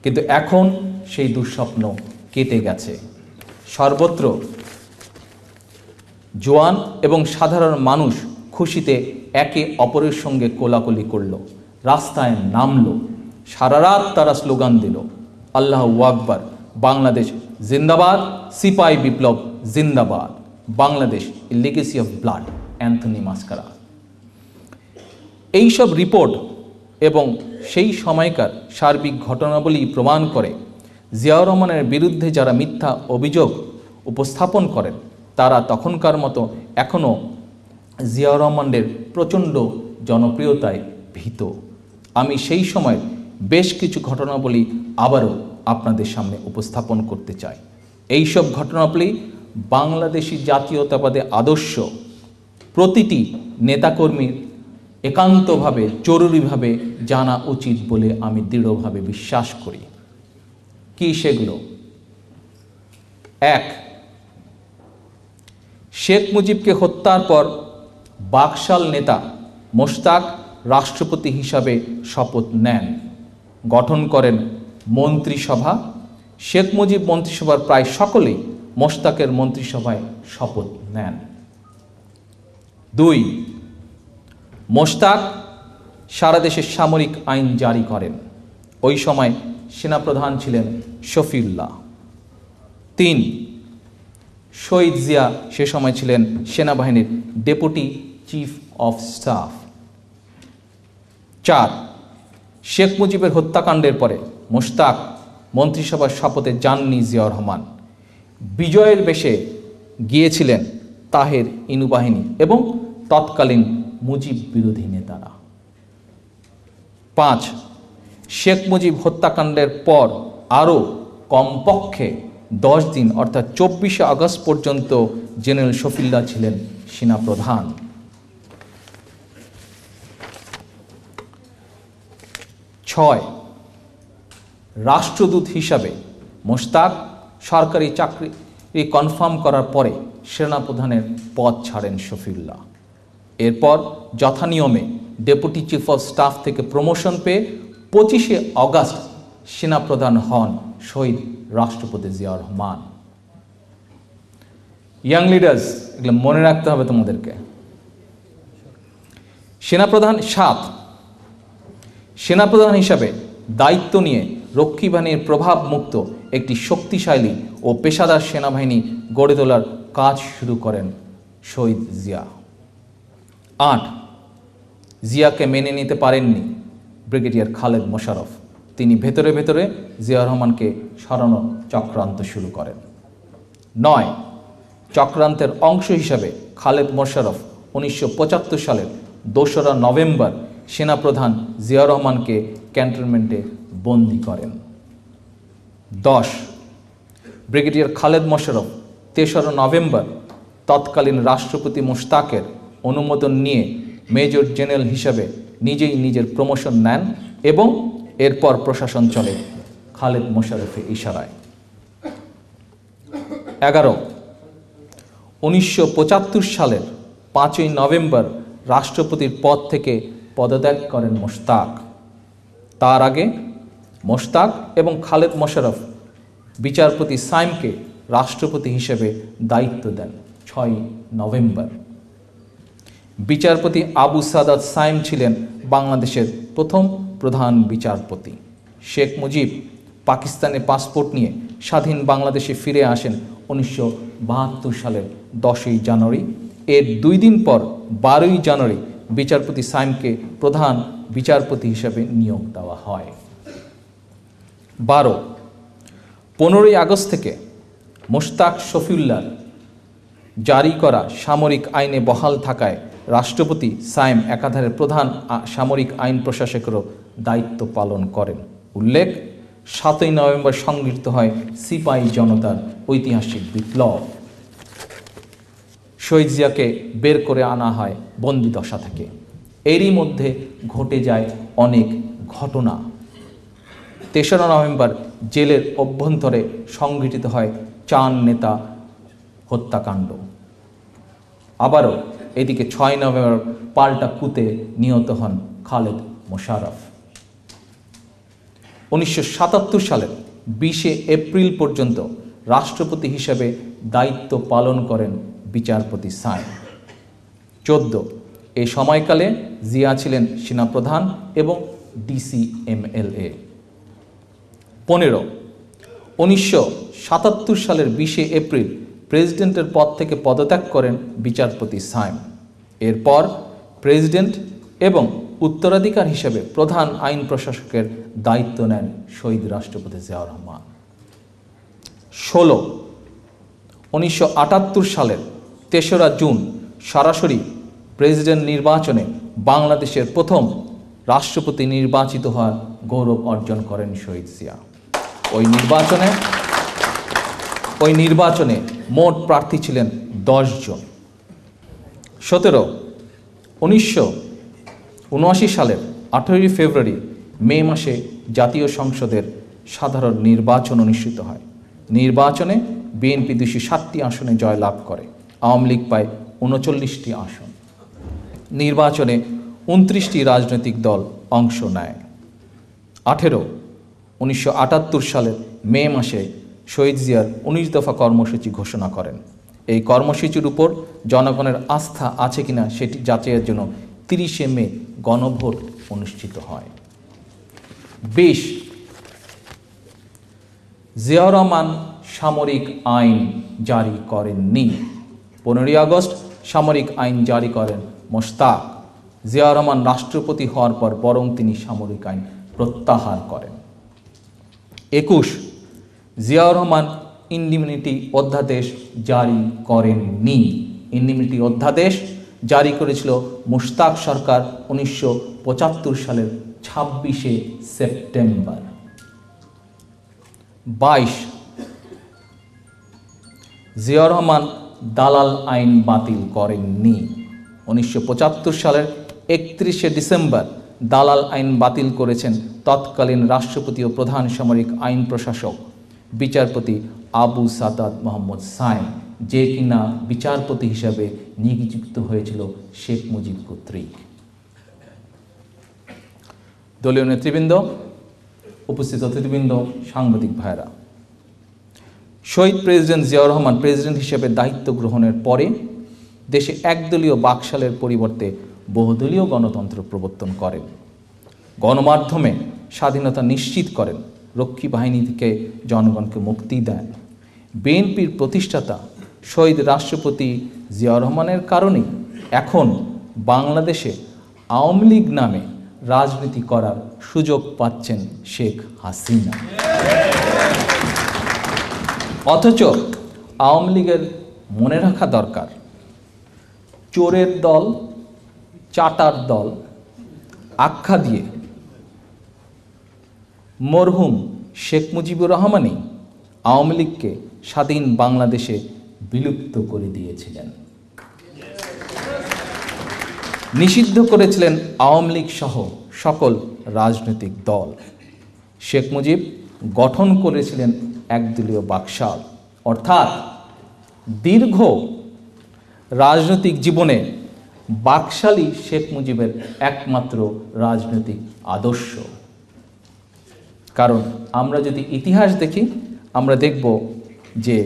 কিন্তু এখন সেই দুঃস্বপ্ন কেটে গেছে। সর্বত্র জোয়ান এবং সাধারণ মানুষ খুশিতে একে অপরের সঙ্গে কোলাকুলি করল, রাস্তায় নামল, সারা রাত তারা স্লোগান দিল, আল্লাহু আকবার, বাংলাদেশ জিন্দাবাদ, সিপাহী বিপ্লব জিন্দাবাদ, Bangladesh a legacy of blood, Anthony Mascarenhas. এইসব রিপোর্ট এবং সেই সময়কার সার্বিক ঘটনাবলী প্রমাণ করে জিয়াউর রহমানের বিরুদ্ধে যারা মিথ্যা অভিযোগ উপস্থাপন করেন তারা তখনকার মতো এখনও জিয়াউর রহমানের প্রচণ্ড জনপ্রিয়তায় ভীত। আমি সেই সময় বেশ কিছু ঘটনাবলী আবারও আপনাদের সামনে উপস্থাপন করতে চাই। এইসব ঘটনাবলী বাংলাদেশি জাতীয়তাবাদী আদর্শ প্রতিটি নেতাকর্মীর একান্তভাবে জরুরিভাবে জানা উচিত বলে আমি দৃঢ়ভাবে বিশ্বাস করি। কি সেগুলো? 1. শেখ মুজিবকে হত্যার পর বাকশাল নেতা মোশতাক রাষ্ট্রপতি হিসাবে শপথ নেন, গঠন করেন মন্ত্রিসভা। শেখ মুজিব মন্ত্রিসভার প্রায় সকলেই মোশতাকের মন্ত্রিসভায় শপথ নেন। 2. মোশতাক সারা দেশে সামরিক আইন জারি করেন। ওই সময় সেনাপ্রধান ছিলেন শফিউল্লাহ। 3. শহীদ জিয়া সে সময় ছিলেন সেনাবাহিনীর deputy chief of staff. 4. Sheikh মুজিবের হত্যাকাণ্ডের পরে মোশতাক মন্ত্রিসভার শপথে যাননি জিয়াউর রহমান। বিজয়ের বেশে গিয়েছিলেন তাহের ইনু বাহিনী এবং তৎকালীন মুজিব বিরোধী নেতারা। 5. শেখ মুজিব হত্যাকাণ্ডের পর আরও কমপক্ষে 10 দিন অর্থাৎ 24শে আগস্ট পর্যন্ত জেনারেল শফিউল্লাহ ছিলেন সেনাপ্রধান। 6. রাষ্ট্রদূত হিসাবে মোশতাক সরকারি চাকরি কনফার্ম করার পরে সেনাপ্রধানের পদ ছাড়েন শফিউল্লাহ। এরপর যথানিয়মে ডেপুটি চিফ অফ স্টাফ থেকে প্রমোশন পেয়ে 25শে আগস্ট সেনাপ্রধান হন শহীদ রাষ্ট্রপতি জিয়াউর রহমান। ইয়াং লিডার্স, এগুলো মনে রাখতে হবে তোমাদেরকে। সেনাপ্রধান 7, সেনাপ্রধান হিসাবে দায়িত্ব নিয়ে রক্ষী বাহিনীর প্রভাব মুক্ত একটি শক্তিশালী ও পেশাদার সেনাবাহিনী গড়ে তোলার কাজ শুরু করেন শহীদ জিয়া। 8, জিয়াকে মেনে নিতে পারেননি ব্রিগেডিয়ার খালেদ মোশাররফ। তিনি ভেতরে ভেতরে জিয়াউর রহমানকে সরানোর চক্রান্ত শুরু করেন। 9, চক্রান্তের অংশ হিসাবে খালেদ মোশাররফ 1975 সালের 2রা নভেম্বর সেনাপ্রধান জিয়াউর রহমানকে ক্যান্টনমেন্টে বন্দী করেন। 10, ব্রিগেডিয়ার খালেদ মোশাররফ 3রা নভেম্বর তৎকালীন রাষ্ট্রপতি মুশতাকের অনুমোদন নিয়ে মেজর জেনারেল হিসাবে নিজেই নিজের প্রমোশন নেন এবং এরপর প্রশাসন চলে খালেদ মোশাররফের ইশারায়। 11, 1975 সালের 5ই নভেম্বর রাষ্ট্রপতির পদ থেকে পদত্যাগ করেন মোশতাক। তার আগে মোশতাক এবং খালেদ মোশাররফ বিচারপতি সাইমকে রাষ্ট্রপতি হিসেবে দায়িত্ব দেন 6ই নভেম্বর। বিচারপতি আবু সাদাত সাইম ছিলেন বাংলাদেশের প্রথম প্রধান বিচারপতি। শেখ মুজিব পাকিস্তানে পাসপোর্ট নিয়ে স্বাধীন বাংলাদেশে ফিরে আসেন 1972 সালের 10ই জানুয়ারি। এর 2 দিন পর 12ই জানুয়ারি বিচারপতি সাইমকে প্রধান বিচারপতি হিসেবে নিয়োগ দেওয়া হয়। 12, 15ই আগস্ট থেকে মোশতাক শফিউল্লাহ জারি করা সামরিক আইনে বহাল থাকায় রাষ্ট্রপতি সাইম একাধারে প্রধান সামরিক আইন প্রশাসকেরও দায়িত্ব পালন করেন। উল্লেখ, 7ই নভেম্বর সংগৃহীত হয় সিপাহী জনতার ঐতিহাসিক বিপ্লব। শহীদ জিয়াকে বের করে আনা হয় বন্দিদশা থেকে। এরই মধ্যে ঘটে যায় অনেক ঘটনা। 3রা নভেম্বর জেলের অভ্যন্তরে সংঘটিত হয় চার নেতা হত্যাকাণ্ড। আবারও এদিকে 6 নভেম্বর পাল্টা কুতে নিহত হন খালেদ মোশাররফ। 1977 সালের 20 এপ্রিল পর্যন্ত রাষ্ট্রপতি হিসেবে দায়িত্ব পালন করেন বিচারপতি সাইম। 14, এই সময়কালে জিয়া ছিলেন সেনাপ্রধান এবং DCMLA। 15, 1977 সালের 20 এপ্রিল প্রেসিডেন্টের পদ থেকে পদত্যাগ করেন বিচারপতি সাইম। এরপর প্রেসিডেন্ট এবং উত্তরাধিকার হিসেবে প্রধান আইন প্রশাসকের দায়িত্ব নেন শহীদ রাষ্ট্রপতি জিয়াউর রহমান। 16, 1978 সালের 3রা জুন সরাসরি প্রেসিডেন্ট নির্বাচনে বাংলাদেশের প্রথম রাষ্ট্রপতি নির্বাচিত হওয়ার গৌরব অর্জন করেন শহীদ জিয়া। ওই নির্বাচনে মোট প্রার্থী ছিলেন 10 জন। 17, 1979 সালের 18 ফেব্রুয়ারি মে মাসে জাতীয় সংসদের সাধারণ নির্বাচন অনুষ্ঠিত হয়। নির্বাচনে বিএনপি 207টি আসনে জয়লাভ করে, আওয়ামী লীগ পায় 39টি আসন। নির্বাচনে 29টি রাজনৈতিক দল অংশ নেয়। 18, 1978 সালের মে মাসে শহীদ জিয়ার 19 দফা কর্মসূচি ঘোষণা করেন। এই কর্মসূচির উপর জনগণের আস্থা আছে কিনা সেটি যাচাইয়ের জন্য 30 মে গণভোট অনুষ্ঠিত হয়। 20, জিয়াউর রহমান সামরিক আইন জারি করেননি। 15 আগস্ট সামরিক আইন জারি করেন মোশতাক। জিয়াউর রহমান রাষ্ট্রপতি হওয়ার পর বরং তিনি সামরিক আইন প্রত্যাহার করেন। 21, জিয়াউর রহমান ইন্ডিমিনিটি অধ্যাদেশ জারি করেননি। ইন্ডিমিনিটি অধ্যাদেশ জারি করেছিল মুশতাক সরকার 1975 সালের 26 সেপ্টেম্বর। 22, জিয়াউর রহমান দালাল আইন বাতিল করেননি। 1975 সালের 31 ডিসেম্বর দালাল আইন বাতিল করেছেন তৎকালীন রাষ্ট্রপতি ও প্রধান সামরিক আইন প্রশাসক বিচারপতি আবু সাদাত মোহাম্মদ সাইম, যে কিনা বিচারপতি হিসাবে নিযুক্ত হয়েছিল শেখ মুজিব কর্তৃক। দলীয় নেতৃবৃন্দ, উপস্থিত অতিথিবৃন্দ, সাংবাদিক ভাইরা, শহীদ প্রেসিডেন্ট জিয়াউর রহমান প্রেসিডেন্ট হিসেবে দায়িত্ব গ্রহণের পরে দেশে একদলীয় বাকশালের পরিবর্তে বহুদলীয় গণতন্ত্র প্রবর্তন করেন। গণমাধ্যমে স্বাধীনতা নিশ্চিত করেন, রক্ষী বাহিনী থেকে জনগণকে মুক্তি দেন। বিএনপির প্রতিষ্ঠাতা শহীদ রাষ্ট্রপতি জিয়াউর রহমানের কারণেই এখন বাংলাদেশে আওয়ামী লীগ নামে রাজনীতি করার সুযোগ পাচ্ছেন শেখ হাসিনা। অথচ আওয়ামী লীগের মনে রাখা দরকার, চোরের দল, চাটার দল আখ্যা দিয়ে মরহুম শেখ মুজিবুর রহমানই আওয়ামী লীগকে স্বাধীন বাংলাদেশে বিলুপ্ত করে দিয়েছিলেন, নিষিদ্ধ করেছিলেন আওয়ামী লীগ সহ সকল রাজনৈতিক দল। শেখ মুজিব গঠন করেছিলেন একদলীয় বাকশাল, অর্থাৎ দীর্ঘ রাজনৈতিক জীবনে বাকশালই শেখ মুজিবের একমাত্র রাজনৈতিক আদর্শ। কারণ আমরা যদি ইতিহাস দেখি, আমরা দেখব যে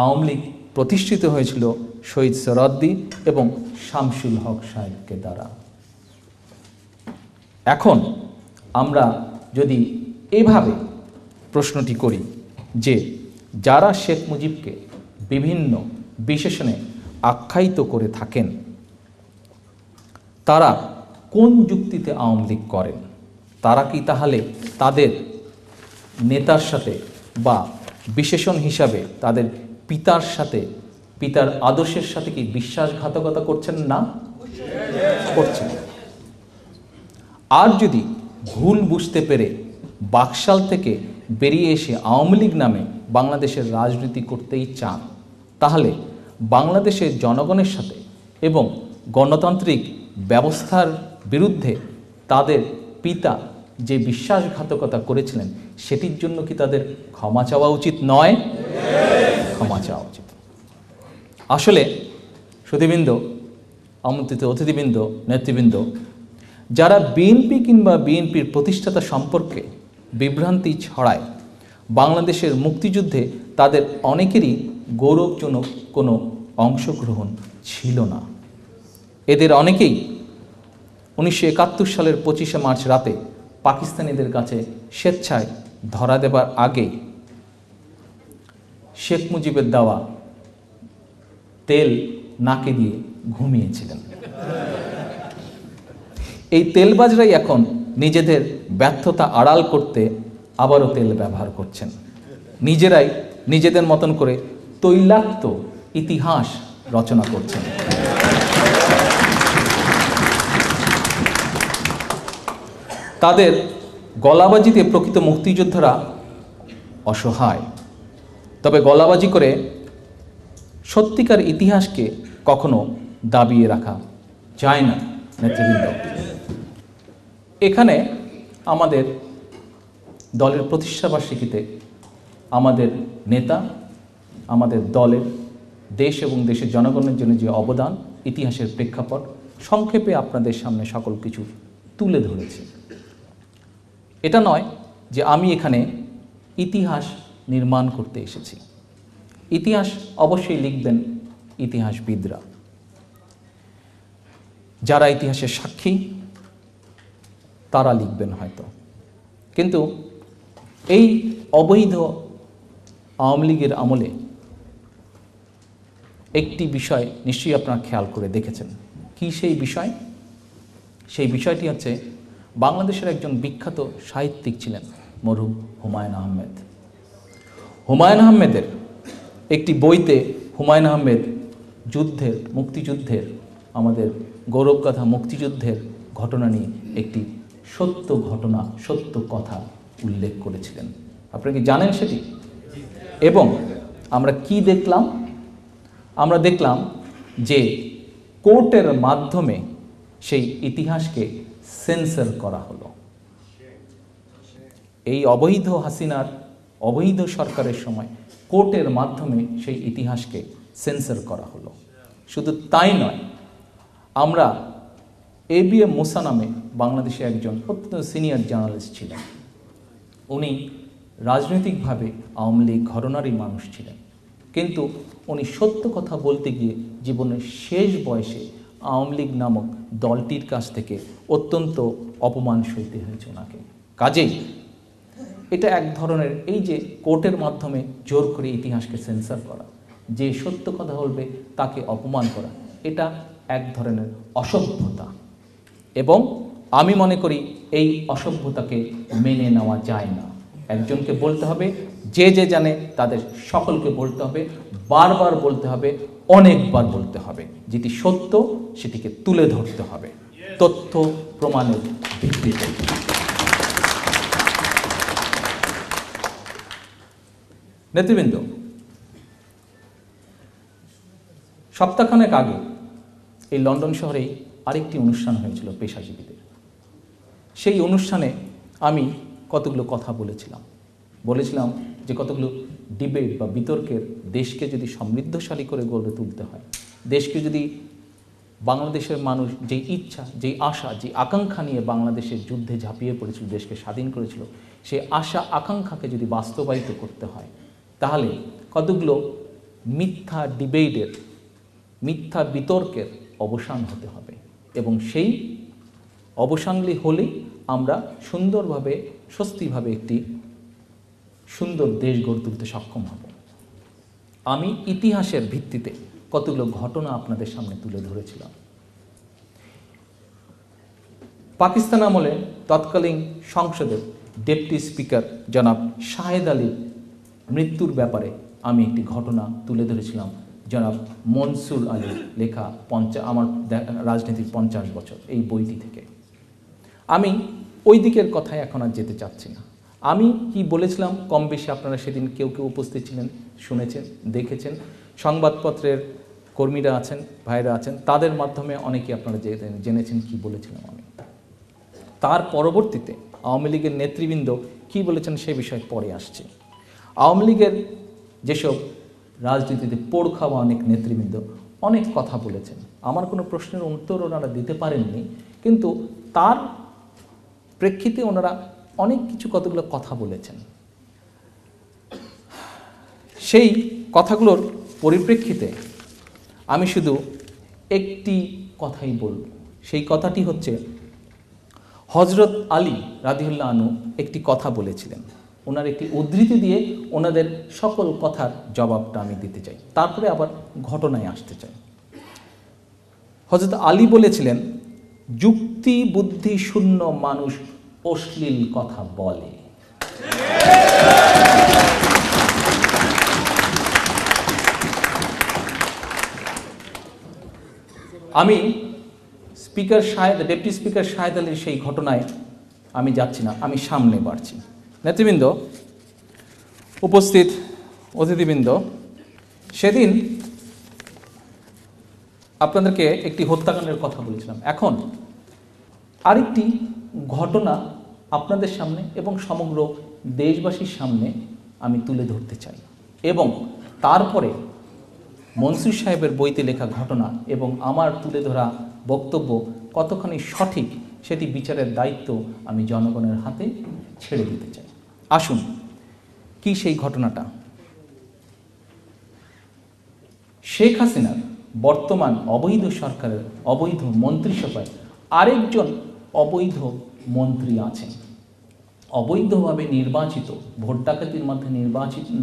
আওয়ামী লীগ প্রতিষ্ঠিত হয়েছিল শহীদ সোহরাওয়ার্দী এবং শামসুল হক সাহেবকে দ্বারা। এখন আমরা যদি এভাবে প্রশ্নটি করি যে যারা শেখ মুজিবকে বিভিন্ন বিশেষণে আখ্যায়িত করে থাকেন, তারা কোন যুক্তিতে আওয়ামী লীগ করেন? তারা কি তাহলে তাদের নেতার সাথে বা বিশেষণ হিসাবে তাদের পিতার সাথে, পিতার আদর্শের সাথে কি বিশ্বাসঘাতকতা করছেন? না, করছেন। আর যদি ভুল বুঝতে পেরে বাকশাল থেকে বেরিয়ে এসে আওয়ামী লীগ নামে বাংলাদেশের রাজনীতি করতেই চান, তাহলে বাংলাদেশের জনগণের সাথে এবং গণতান্ত্রিক ব্যবস্থার বিরুদ্ধে তাদের পিতা যে বিশ্বাসঘাতকতা করেছিলেন, সেটির জন্য কি তাদের ক্ষমা চাওয়া উচিত নয়? ক্ষমা চাওয়া উচিত। আসলে সুধীবৃন্দ, আমন্ত্রিত অতিথিবৃন্দ, নেতৃবৃন্দ, যারা বিএনপি কিংবা বিএনপির প্রতিষ্ঠাতা সম্পর্কে বিভ্রান্তি ছড়ায়, বাংলাদেশের মুক্তিযুদ্ধে তাদের অনেকেরই গৌরবজনক কোনো অংশগ্রহণ ছিল না। এদের অনেকেই 1971 সালের 25শে মার্চ রাতে পাকিস্তানিদের কাছে স্বেচ্ছায় ধরা দেবার আগেই শেখ মুজিবের দেওয়া তেল নাকে দিয়ে ঘুমিয়েছিলেন। এই তেলবাজরাই এখন নিজেদের ব্যর্থতা আড়াল করতে আবারও তেল ব্যবহার করছেন। নিজেরাই নিজেদের মতন করে তৈলাক্ত ইতিহাস রচনা করছেন। তাদের গলাবাজিতে প্রকৃত মুক্তিযোদ্ধারা অসহায়। তবে গলাবাজি করে সত্যিকার ইতিহাসকে কখনো দাবিয়ে রাখা যায় না। নেতৃবৃন্দ, এখানে আমাদের দলের প্রতিষ্ঠাবার্ষিকীতে আমাদের নেতা, আমাদের দলের দেশ এবং দেশের জনগণের জন্য যে অবদান, ইতিহাসের প্রেক্ষাপট সংক্ষেপে আপনাদের সামনে সকল কিছু তুলে ধরেছি। এটা নয় যে আমি এখানে ইতিহাস নির্মাণ করতে এসেছি। ইতিহাস অবশ্যই লিখবেন ইতিহাসবিদরা, যারা ইতিহাসের সাক্ষী তারা লিখবেন হয়তো। কিন্তু এই অবৈধ আওয়ামী লীগের আমলে একটি বিষয় নিশ্চয়ই আপনারা খেয়াল করে দেখেছেন। কি সেই বিষয়? সেই বিষয়টি হচ্ছে বাংলাদেশের একজন বিখ্যাত সাহিত্যিক ছিলেন মরহুম হুমায়ুন আহমেদ। হুমায়ুন আহমেদের একটি বইতে হুমায়ুন আহমেদ যুদ্ধের, মুক্তিযুদ্ধের, আমাদের গৌরবগাথা মুক্তিযুদ্ধের ঘটনা নিয়ে একটি সত্য ঘটনা, সত্য কথা উল্লেখ করেছিলেন। আপনারা কি জানেন সেটি? এবং আমরা কি দেখলাম? আমরা দেখলাম যে কোর্টের মাধ্যমে সেই ইতিহাসকে সেন্সর করা হলো। এই অবৈধ হাসিনার অবৈধ সরকারের সময় কোর্টের মাধ্যমে সেই ইতিহাসকে সেন্সর করা হলো। শুধু তাই নয়, আমরা এবিএম মুসা নামে বাংলাদেশে একজন অত্যন্ত সিনিয়র জার্নালিস্ট ছিলেন। উনি রাজনৈতিকভাবে আওয়ামী লীগ ঘরানারই মানুষ ছিলেন, কিন্তু উনি সত্য কথা বলতে গিয়ে জীবনের শেষ বয়সে আওয়ামী লীগ নামক দলটির কাছ থেকে অত্যন্ত অপমান সইতে হয়েছে ওনাকে। কাজেই এটা এক ধরনের, এই যে কোর্টের মাধ্যমে জোর করে ইতিহাসকে সেন্সর করা, যে সত্য কথা বলবে তাকে অপমান করা, এটা এক ধরনের অসভ্যতা। এবং আমি মনে করি এই অসভ্যতাকে মেনে নেওয়া যায় না। একজনকে বলতে হবে, যে যে জানে তাদের সকলকে বলতে হবে, বারবার বলতে হবে, অনেকবার বলতে হবে। যেটি সত্য সেটিকে তুলে ধরতে হবে তথ্য প্রমাণের ভিত্তিতে। নেতৃবৃন্দ, সপ্তাহখানেক আগে এই লন্ডন শহরেই আরেকটি অনুষ্ঠান হয়েছিল পেশাজীবীদের। সেই অনুষ্ঠানে আমি কতগুলো কথা বলেছিলাম যে কতগুলো ডিবেট বা বিতর্কের, দেশকে যদি সমৃদ্ধশালী করে গড়ে তুলতে হয়, দেশকে যদি বাংলাদেশের মানুষ যেই ইচ্ছা, যেই আশা, যেই আকাঙ্ক্ষা নিয়ে বাংলাদেশের যুদ্ধে ঝাঁপিয়ে পড়েছিল, দেশকে স্বাধীন করেছিল, সেই আশা আকাঙ্ক্ষাকে যদি বাস্তবায়িত করতে হয়, তাহলে কতগুলো মিথ্যা ডিবেটের, মিথ্যা বিতর্কের অবসান হতে হবে। এবং সেই অবসানগুলি হলেই আমরা সুন্দরভাবে, স্বস্তিভাবে একটি সুন্দর দেশ গড়ে তুলতে সক্ষম হব। আমি ইতিহাসের ভিত্তিতে কতগুলো ঘটনা আপনাদের সামনে তুলে ধরেছিলাম। পাকিস্তান আমলে তৎকালীন সংসদের ডেপুটি স্পিকার জনাব শাহেদ আলীর মৃত্যুর ব্যাপারে আমি একটি ঘটনা তুলে ধরেছিলাম জনাব মনসুর আলীর লেখা আমার রাজনীতির 50 বছর এই বইটি থেকে। আমি ওই দিকের কথায় এখন আর যেতে চাচ্ছি না। আমি কি বলেছিলাম কম বেশি আপনারা সেদিন কেউ কেউ উপস্থিত ছিলেন, শুনেছেন, দেখেছেন। সংবাদপত্রের কর্মীরা আছেন, ভাইরা আছেন, তাদের মাধ্যমে অনেকে আপনারা জেনেছেন কি বলেছিলাম আমি। তার পরবর্তীতে আওয়ামী লীগের নেতৃবৃন্দ কি বলেছেন সে বিষয়ে পরে আসছে। আওয়ামী লীগের যেসব রাজনীতিতে পোড় খাওয়া অনেক নেতৃবৃন্দ অনেক কথা বলেছেন, আমার কোনো প্রশ্নের উত্তর ওনারা দিতে পারেননি, কিন্তু তার প্রেক্ষিতে ওনারা অনেক কিছু কতগুলো কথা বলেছেন। সেই কথাগুলোর পরিপ্রেক্ষিতে আমি শুধু একটি কথাই বলব। সেই কথাটি হচ্ছে, হযরত আলী রাদিয়াল্লাহু আনহু একটি কথা বলেছিলেন। ওনার একটি উদ্ধৃতি দিয়ে ওনাদের সকল কথার জবাবটা আমি দিতে চাই, তারপরে আবার ঘটনায় আসতে চাই। হযরত আলী বলেছিলেন, যুক্তি বুদ্ধি শূন্য মানুষ অশ্লীল কথা বলে। আমি ডেপুটি স্পিকার শাহেদ আলীর সেই ঘটনায় আমি যাচ্ছি না, আমি সামনে বাড়ছি। নেতৃবৃন্দ, উপস্থিত অতিথিবৃন্দ, সেদিন আপনাদেরকে একটি হত্যাকাণ্ডের কথা বলেছিলাম। এখন আরেকটি ঘটনা আপনাদের সামনে এবং সমগ্র দেশবাসীর সামনে আমি তুলে ধরতে চাই, এবং তারপরে মনসুর সাহেবের বইতে লেখা ঘটনা এবং আমার তুলে ধরা বক্তব্য কতখানি সঠিক সেটি বিচারের দায়িত্ব আমি জনগণের হাতে ছেড়ে দিতে চাই। আসুন, কি সেই ঘটনাটা? শেখ হাসিনার বর্তমান অবৈধ সরকারের অবৈধ মন্ত্রিসভায় আরেকজন অবৈধ মন্ত্রী আছেন, অবৈধভাবে নির্বাচিত, ভোট ডাকাতির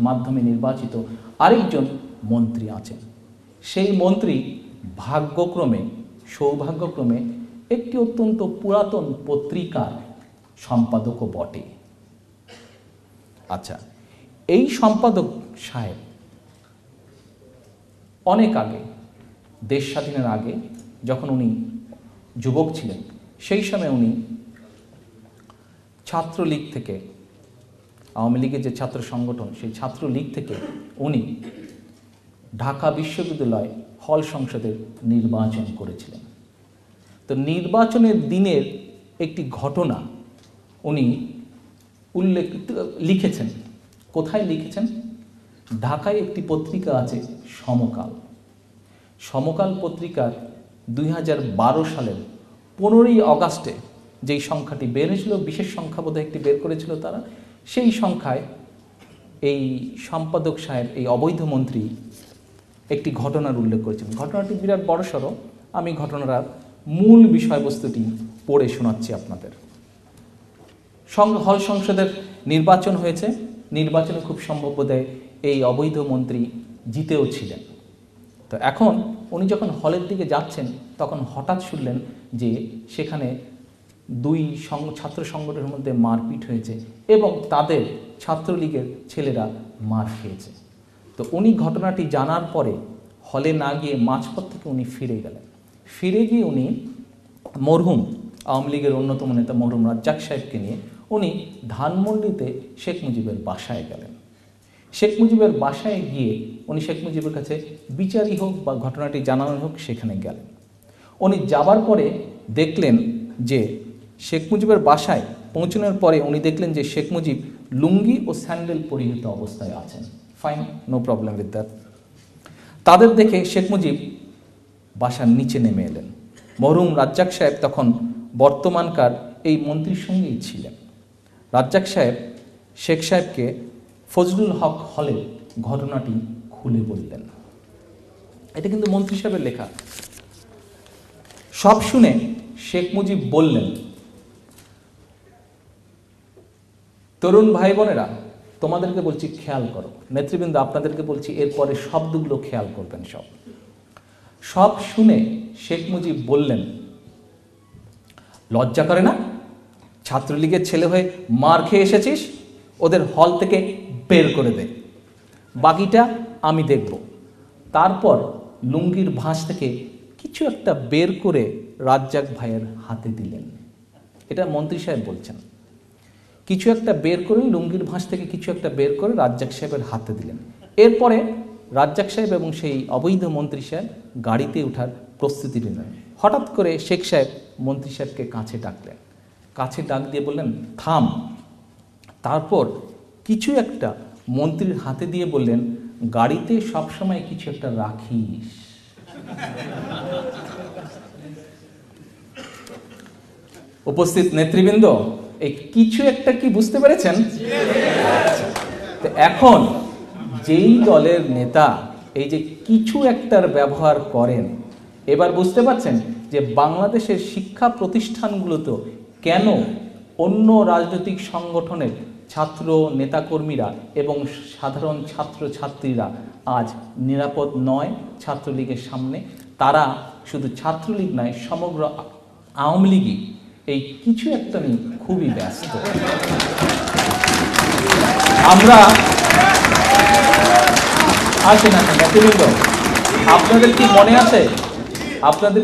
মাধ্যমে নির্বাচিত আরেকজন মন্ত্রী আছেন। সেই মন্ত্রী সৌভাগ্যক্রমে একটি অত্যন্ত পুরাতন পত্রিকার সম্পাদকও বটে। আচ্ছা, এই সম্পাদক সাহেব অনেক আগে, দেশ স্বাধীনের আগে, যখন উনি যুবক ছিলেন, সেই সময় উনি ছাত্রলীগ থেকে, আওয়ামী লীগের যে ছাত্র সংগঠন, সেই ছাত্রলীগ থেকে উনি ঢাকা বিশ্ববিদ্যালয় হল সংসদের নির্বাচন করেছিলেন। তো নির্বাচনের দিনের একটি ঘটনা উনি লিখেছেন। কোথায় লিখেছেন? ঢাকায় একটি পত্রিকা আছে সমকাল। সমকাল পত্রিকার 2012 সালের 15ই আগস্টে যেই সংখ্যাটি বের হয়েছিল, বিশেষ সংখ্যা বোধহয় একটি বের করেছিল তারা, সেই সংখ্যায় এই সম্পাদক সাহেব, এই অবৈধ মন্ত্রী একটি ঘটনার উল্লেখ করেছেন। ঘটনাটি বিরাট বড়সড়। আমি ঘটনার মূল বিষয়বস্তুটি পড়ে শোনাচ্ছি আপনাদের। হল সংসদের নির্বাচন হয়েছে। নির্বাচনে খুব সম্ভব বোধহয় এই অবৈধ মন্ত্রী জিতেও ছিলেন। তো এখন উনি যখন হলের দিকে যাচ্ছেন তখন হঠাৎ শুনলেন যে সেখানে দুই ছাত্র সংগঠনের মধ্যে মারপিট হয়েছে এবং তাদের ছাত্রলীগের ছেলেরা মার খেয়েছে। তো উনি ঘটনাটি জানার পরে হলে না গিয়ে মাঝপথ থেকে উনি ফিরে গেলেন। ফিরে গিয়ে উনি মরহুম আওয়ামী লীগের অন্যতম নেতা মরহুম রাজ্জাক সাহেবকে নিয়ে উনি ধানমন্ডিতে শেখ মুজিবের বাসায় গেলেন। শেখ মুজিবের বাসায় গিয়ে উনি শেখ মুজিবের কাছে বিচারই হোক বা ঘটনাটি জানানো হোক সেখানে গেলেন। উনি যাবার পরে দেখলেন যে শেখ মুজিবের বাসায় পৌঁছানোর পরে উনি দেখলেন যে শেখ মুজিব লুঙ্গি ও স্যান্ডেল পরিহিত অবস্থায় আছেন। Fine, no problem with that. তাদের দেখে শেখ মুজিব বাসার নিচে নেমে এলেন। মরহুম রাজ্জাক সাহেব তখন বর্তমানকার এই মন্ত্রীর সঙ্গেই ছিলেন। রাজ্জাক সাহেব শেখ সাহেবকে ফজলুল হক হলে ঘটনাটি খুলে বললেন। এটা কিন্তু মন্ত্রী সাহেবের লেখা। সব শুনে শেখ মুজিব বললেন, তরুণ ভাই বোনেরা, তোমাদেরকে বলছি খেয়াল করো। নেতৃবৃন্দ, আপনাদেরকে বলছি এরপরে শব্দগুলো খেয়াল করবেন। সব শুনে শেখ মুজিব বললেন, লজ্জা করে না? ছাত্রলীগের ছেলে হয়ে মার খেয়ে এসেছিস, ওদের হল থেকে বের করে দে, বাকিটা আমি দেখব। তারপর লুঙ্গির ভাঁজ থেকে কিছু একটা বের করে রাজ্জাক ভাইয়ের হাতে দিলেন। এটা মন্ত্রী সাহেব বলছেন। কিছু একটা বের করে, লুঙ্গির ভাঁজ থেকে কিছু একটা বের করে রাজ্জাক সাহেবের হাতে দিলেন। এরপরে রাজ্জাক সাহেব এবং সেই অবৈধ মন্ত্রী সাহেব গাড়িতে ওঠার প্রস্তুতি নিলেন। হঠাৎ করে শেখ সাহেব মন্ত্রী সাহেবকে কাছে ডাকলেন। কাছে ডাক দিয়ে বললেন, থাম। তারপর কিছু একটা মন্ত্রীর হাতে দিয়ে বললেন, গাড়িতে সবসময় কিছু একটা রাখিস। উপস্থিত নেতৃবৃন্দ, এই কিছু একটা কি বুঝতে পেরেছেন? তো এখন যেই দলের নেতা এই যে কিছু একটার ব্যবহার করেন, এবার বুঝতে পারছেন যে বাংলাদেশের শিক্ষা প্রতিষ্ঠানগুলোতে কেন অন্য রাজনৈতিক সংগঠনের ছাত্র নেতাকর্মীরা এবং সাধারণ ছাত্রছাত্রীরা আজ নিরাপদ নয় ছাত্রলীগের সামনে। তারা শুধু ছাত্রলীগ নয়, সমগ্র আওয়ামী লীগই এই কিছু একটা নিয়ে খুবই ব্যস্ত। আমরা আসেন নেতৃবৃন্দ, আপনাদের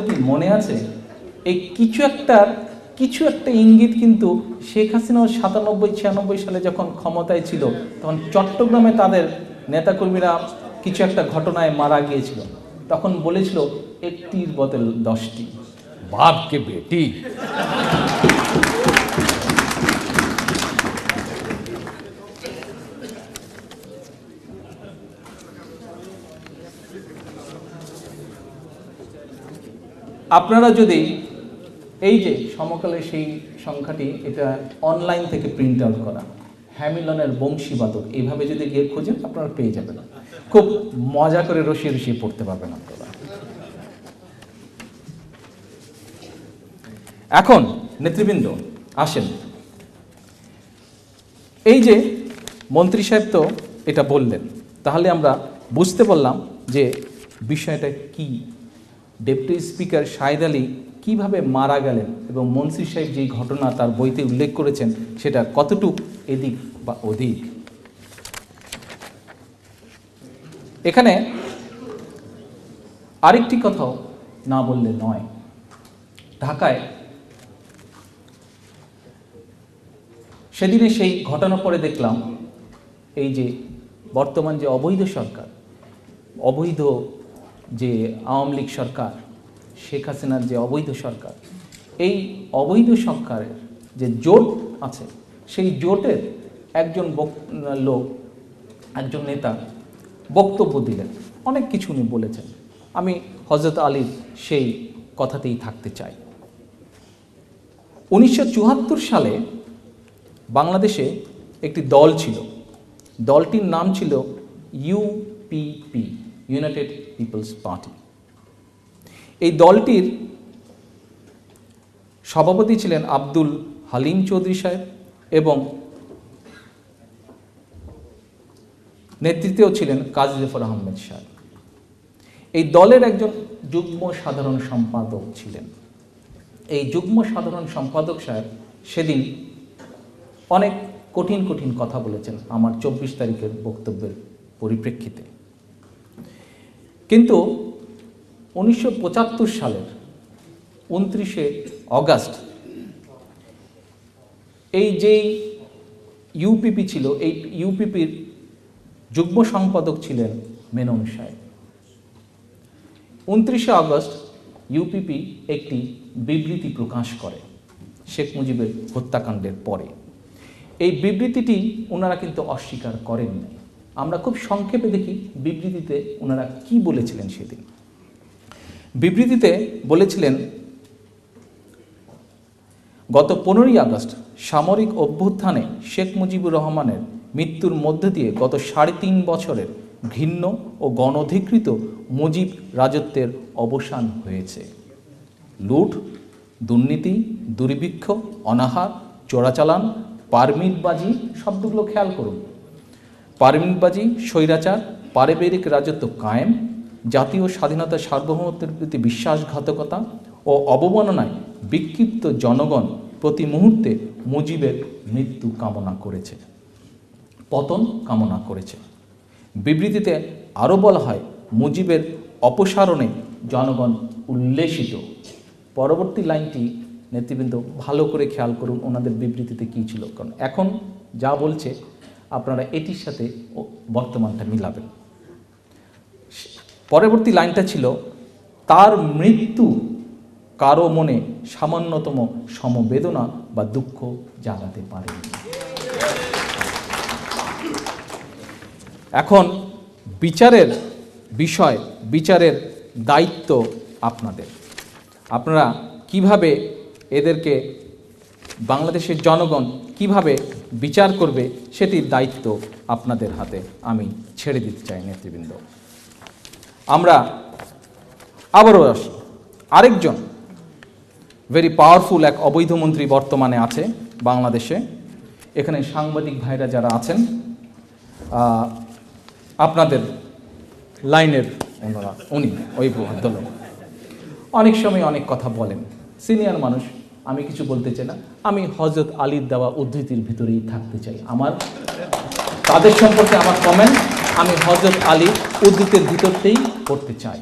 কি মনে আছে এই কিছু একটা ইঙ্গিত কিন্তু শেখ হাসিনা 97-96 সালে যখন ক্ষমতায় ছিল তখন চট্টগ্রামে তাদের নেতাকর্মীরা কিছু একটা ঘটনায় মারা গিয়েছিল। তখন বলেছিল 1টির বদলে 10টি। বাপকে বেটি। আপনারা যদি এই যে সমকালের সেই সংখ্যাটি, এটা অনলাইন থেকে প্রিন্ট আউট করা, হ্যামিলনের বংশীবাদক, এইভাবে যদি গিয়ে খোঁজেন আপনারা পেয়ে যাবেন। খুব মজা করে রসিয়ে রসিয়ে পড়তে পারবেন আপনারা। এখন নেতৃবৃন্দ আসেন, এই যে মন্ত্রী সাহেব তো এটা বললেন, তাহলে আমরা বুঝতে পারলাম যে বিষয়টা কি। ডেপুটি স্পিকার শাহেদ আলী কীভাবে মারা গেলেন এবং মন্ত্রী সাহেব যেই ঘটনা তার বইতে উল্লেখ করেছেন সেটা কতটুক এদিক বা ওদিক। এখানে আরেকটি কথাও না বললে নয়। ঢাকায় সেদিনে সেই ঘটনা পরে দেখলাম এই যে বর্তমান যে অবৈধ সরকার, অবৈধ যে আওয়ামী লীগ সরকার, শেখ হাসিনার যে অবৈধ সরকার, এই অবৈধ সরকারের যে জোট আছে সেই জোটের একজন লোক, একজন নেতা বক্তব্য দিলেন। অনেক কিছু উনি বলেছেন। আমি হযরত আলীর সেই কথাতেই থাকতে চাই। 1974 সালে বাংলাদেশে একটি দল ছিল দলটির নাম ছিল ইউপিপি, ইউনাইটেড পিপলস পার্টি। এই দলটির সভাপতি ছিলেন আব্দুল হালিম চৌধুরী সাহেব এবং নেতৃত্বেও ছিলেন কাজী জাফর আহমেদ সাহেব। এই দলের একজন যুগ্ম সাধারণ সম্পাদক ছিলেন। এই যুগ্ম সাধারণ সম্পাদক সাহেব সেদিন অনেক কঠিন কঠিন কথা বলেছেন আমার 24 তারিখের বক্তব্যের পরিপ্রেক্ষিতে। কিন্তু 1975 সালের 29শে অগাস্ট এই যেই ইউপিপি ছিল, এই ইউপিপির যুগ্ম সম্পাদক ছিলেন মেনন সাহেব। 29শে আগস্ট ইউপিপি একটি বিবৃতি প্রকাশ করে শেখ মুজিবের হত্যাকাণ্ডের পরে। এই বিবৃতিটি ওনারা কিন্তু অস্বীকার করেননি। আমরা খুব সংক্ষেপে দেখি বিবৃতিতে ওনারা কি বলেছিলেন সেদিন। বিবৃতিতে বলেছিলেন, গত 15ই আগস্ট সামরিক অভ্যুত্থানে শেখ মুজিবুর রহমানের মৃত্যুর মধ্য দিয়ে গত 3.5 বছরের ঘৃণ্য ও গণধিকৃত মুজিব রাজত্বের অবসান হয়েছে। লুট, দুর্নীতি, দুর্ভিক্ষ, অনাহার, চোরাচালান, পারমিটবাজি, শব্দগুলো খেয়াল করুন, পারমিটবাজি, স্বৈরাচার, পারিবারিক রাজত্ব কায়েম, জাতীয় স্বাধীনতা সার্বভৌমত্বের প্রতি বিশ্বাসঘাতকতা ও অবমাননায় বিক্ষিপ্ত জনগণ প্রতি মুহূর্তে মুজিবের মৃত্যু কামনা করেছে, পতন কামনা করেছে। বিবৃতিতে আরও বলা হয়, মুজিবের অপসারণে জনগণ উল্লেসিত। পরবর্তী লাইনটি নেতৃবৃন্দ ভালো করে খেয়াল করুন ওনাদের বিবৃতিতে কী ছিল, কারণ এখন যা বলছে আপনারা এটির সাথে বর্তমানটা মিলাবেন। পরবর্তী লাইনটা ছিল, তার মৃত্যু কারো মনে সামান্যতম সমবেদনা বা দুঃখ জাগাতে পারেনি। এখন বিচারের বিষয়, বিচারের দায়িত্ব আপনাদের। আপনারা কিভাবে এদেরকে, বাংলাদেশের জনগণ কিভাবে বিচার করবে সেটির দায়িত্ব আপনাদের হাতে আমি ছেড়ে দিতে চাই নেতৃবৃন্দ। আমরা আবারও আসি, আরেকজন ভেরি পাওয়ারফুল এক অবৈধ মন্ত্রী বর্তমানে আছে বাংলাদেশে। এখানে সাংবাদিক ভাইরা যারা আছেন, আপনাদের লাইনের উনি ওই ভদ্রলোক অনেক সময় অনেক কথা বলেন, সিনিয়র মানুষ, আমি কিছু বলতে চাই না, আমি হযরত আলীর দেওয়া উদ্ধৃতির ভিতরেই থাকতে চাই। আমার তাদের সম্পর্কে আমার কমেন্ট আমি হযরত আলীর উদ্ধৃতির ভিতরতেই করতে চাই।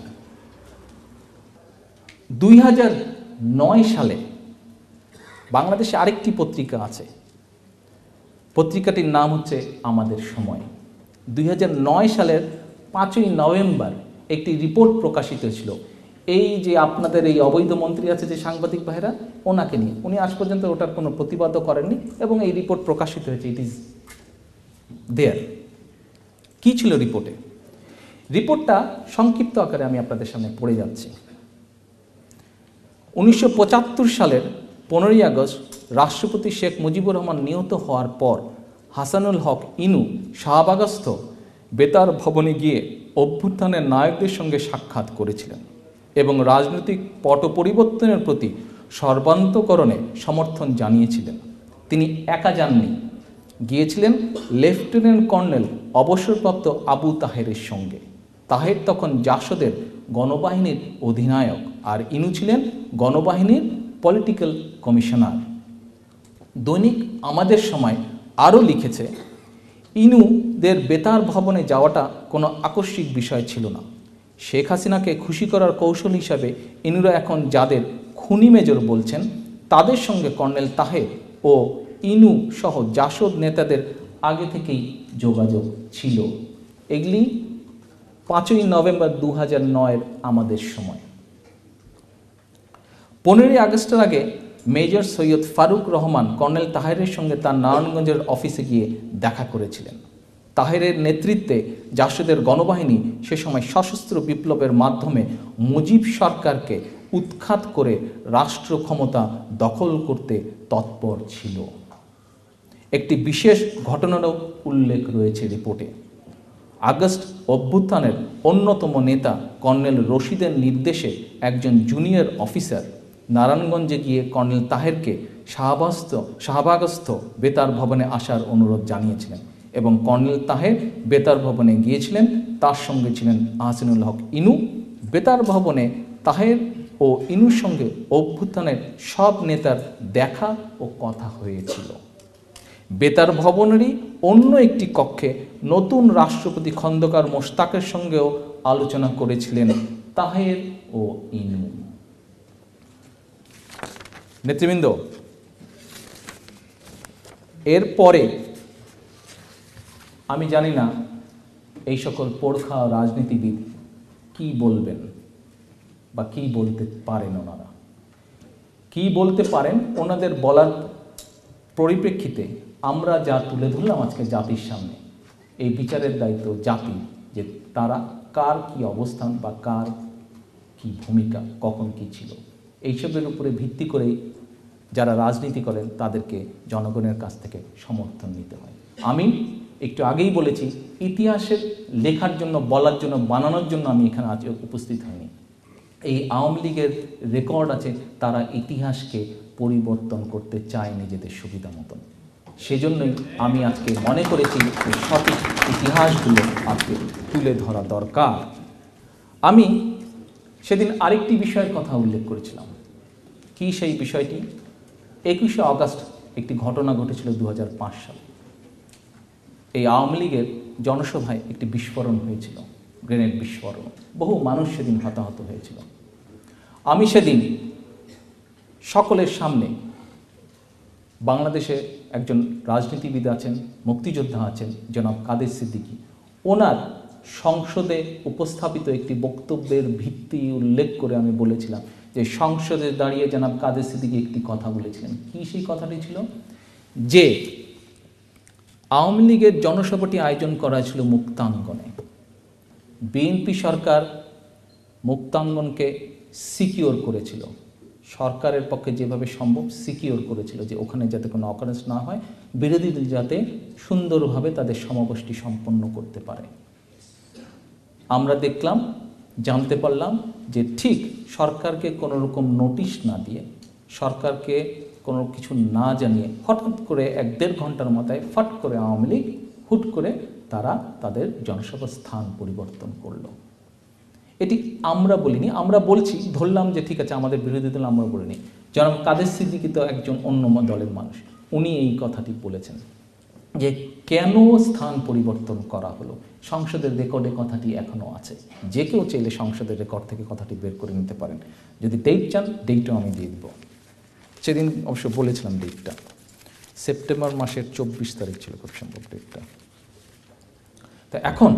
2009 সালে বাংলাদেশে আরেকটি পত্রিকা আছে, পত্রিকাটির নাম হচ্ছে আমাদের সময়। 2009 সালের 5ই নভেম্বর একটি রিপোর্ট প্রকাশিত ছিল এই যে আপনাদের এই অবৈধ মন্ত্রী আছে যে সাংবাদিক ভাইরা, ওনাকে নিয়ে। উনি আজ পর্যন্ত ওটার কোনো প্রতিবাদও করেননি এবং এই রিপোর্ট প্রকাশিত হয়েছে, ইট ইজ দেয়ার। কী ছিল রিপোর্টে? রিপোর্টটা সংক্ষিপ্ত আকারে আমি আপনাদের সামনে পড়ে যাচ্ছি। 1975 সালের 15ই আগস্ট রাষ্ট্রপতি শেখ মুজিবুর রহমান নিহত হওয়ার পর হাসানুল হক ইনু শাহবাগস্থ বেতার ভবনে গিয়ে অভ্যুত্থানের নায়কদের সঙ্গে সাক্ষাৎ করেছিলেন এবং রাজনৈতিক পট পরিবর্তনের প্রতি সর্বান্তকরণে সমর্থন জানিয়েছিলেন। তিনি একা যাননি, গিয়েছিলেন লেফটেন্যান্ট কর্নেল অবসরপ্রাপ্ত আবু তাহেরের সঙ্গে। তাহের তখন জাসদের গণবাহিনীর অধিনায়ক আর ইনু ছিলেন গণবাহিনীর পলিটিক্যাল কমিশনার। দৈনিক আমাদের সময় আরও লিখেছে, ইনুদের বেতার ভবনে যাওয়াটা কোনো আকস্মিক বিষয় ছিল না। শেখ হাসিনাকে খুশি করার কৌশল হিসাবে ইনুরা এখন যাদের খুনি মেজর বলছেন তাদের সঙ্গে কর্নেল তাহের ও ইনু সহ জাসদ নেতাদের আগে থেকেই যোগাযোগ ছিল। এগুলি 5ই নভেম্বর 2009 আমাদের সময়। 15ই আগস্টের আগে মেজর সৈয়দ ফারুক রহমান কর্নেল তাহেরের সঙ্গে তার নারায়ণগঞ্জের অফিসে গিয়ে দেখা করেছিলেন। তাহেরের নেতৃত্বে জাসদের গণবাহিনী সে সময় সশস্ত্র বিপ্লবের মাধ্যমে মুজিব সরকারকে উৎখাত করে রাষ্ট্র ক্ষমতা দখল করতে তৎপর ছিল। একটি বিশেষ ঘটনারও উল্লেখ রয়েছে রিপোর্টে। আগস্ট অভ্যুত্থানের অন্যতম নেতা কর্নেল রশিদের নির্দেশে একজন জুনিয়র অফিসার নারায়ণগঞ্জে গিয়ে কর্নেল তাহেরকে শাহবাগস্থ বেতার ভবনে আসার অনুরোধ জানিয়েছিলেন এবং কর্নেল তাহের বেতার ভবনে গিয়েছিলেন। তার সঙ্গে ছিলেন আহসানুল হক ইনু। বেতার ভবনে তাহের ও ইনুর সঙ্গে অভ্যুত্থানের সব নেতার দেখা ও কথা হয়েছিল। বেতার ভবনেরই অন্য একটি কক্ষে নতুন রাষ্ট্রপতি খন্দকার মোশতাকের সঙ্গেও আলোচনা করেছিলেন তাহের ও ইনু। নেতৃবৃন্দ, এরপরে আমি জানি না এই সকল পোড়খা রাজনীতিবিদ কি বলবেন বা কি বলতে পারেন। ওনারা কি বলতে পারেন ওনাদের বলার পরিপ্রেক্ষিতে আমরা যা তুলে ধরলাম আজকে জাতির সামনে, এই বিচারের দায়িত্ব জাতি, যে তারা কার কি অবস্থান বা কার কি ভূমিকা, কখন কি ছিল, এইসবের উপরে ভিত্তি করেই যারা রাজনীতি করেন তাদেরকে জনগণের কাছ থেকে সমর্থন নিতে হয়। আমি একটু আগেই বলেছি, ইতিহাসের লেখার জন্য, বলার জন্য, বানানোর জন্য আমি এখানে আজ উপস্থিত হইনি। এই আওয়ামী লীগের রেকর্ড আছে, তারা ইতিহাসকে পরিবর্তন করতে চায় নিজেদের সুবিধা মতন। সেজন্যই আমি আজকে মনে করেছি সঠিক ইতিহাসগুলো আজকে তুলে ধরা দরকার। আমি সেদিন আরেকটি বিষয়ের কথা উল্লেখ করেছিলাম। কি সেই বিষয়টি? 21শে আগস্ট একটি ঘটনা ঘটেছিল 2005 সালে। এই আওয়ামী লীগের জনসভায় একটি বিস্ফোরণ হয়েছিল, গ্রেনেড বিস্ফোরণ। বহু মানুষ সেদিন হতাহত হয়েছিল। আমি সেদিন সকলের সামনে, বাংলাদেশে একজন রাজনীতিবিদ আছেন, মুক্তিযোদ্ধা আছেন, জনাব কাদের সিদ্দিকী, ওনার সংসদে উপস্থাপিত একটি বক্তব্যের ভিত্তি উল্লেখ করে আমি বলেছিলাম যে সংসদে দাঁড়িয়ে জনাব কাদের সিদ্দিকী একটি কথা বলেছিলেন। কি সেই কথাটি ছিল? যে আওয়ামী লীগের জনসভাটি আয়োজন করা ছিল মুক্তাঙ্গনে। বিএনপি সরকার মুক্তাঙ্গনকে সিকিওর করেছিল, সরকারের পক্ষে যেভাবে সম্ভব সিকিওর করেছিল, যে ওখানে যাতে কোনো অকারেন্স না হয়, বিরোধীদের যাতে সুন্দরভাবে তাদের সমাবেশটি সম্পন্ন করতে পারে। আমরা দেখলাম, জানতে পারলাম যে ঠিক সরকারকে কোনো রকম নোটিশ না দিয়ে, সরকারকে কোনো কিছু না জানিয়ে হঠাৎ করে 1-1.5 ঘন্টার মাথায় ফট করে আওয়ামী লীগ হুট করে তারা তাদের জনসভার স্থান পরিবর্তন করলো। এটি আমরা বলিনি, আমরা বলছি, ধরলাম যে ঠিক আছে আমাদের বিরোধী দল, আমরা বলিনি। জনাব কাদের সিদ্দিকী তো একজন অন্য দলের মানুষ, উনি এই কথাটি বলেছেন যে কেন স্থান পরিবর্তন করা হলো। সংসদের রেকর্ডে কথাটি এখনও আছে, যে কেউ চাইলে সংসদের রেকর্ড থেকে কথাটি বের করে নিতে পারেন। যদি ডেট চান, ডেটও আমি দিয়ে দেব। সেদিন অবশ্য বলেছিলাম ডেটটা সেপ্টেম্বর মাসের 24 তারিখ ছিল খুব সম্ভব ডেটটা। তা এখন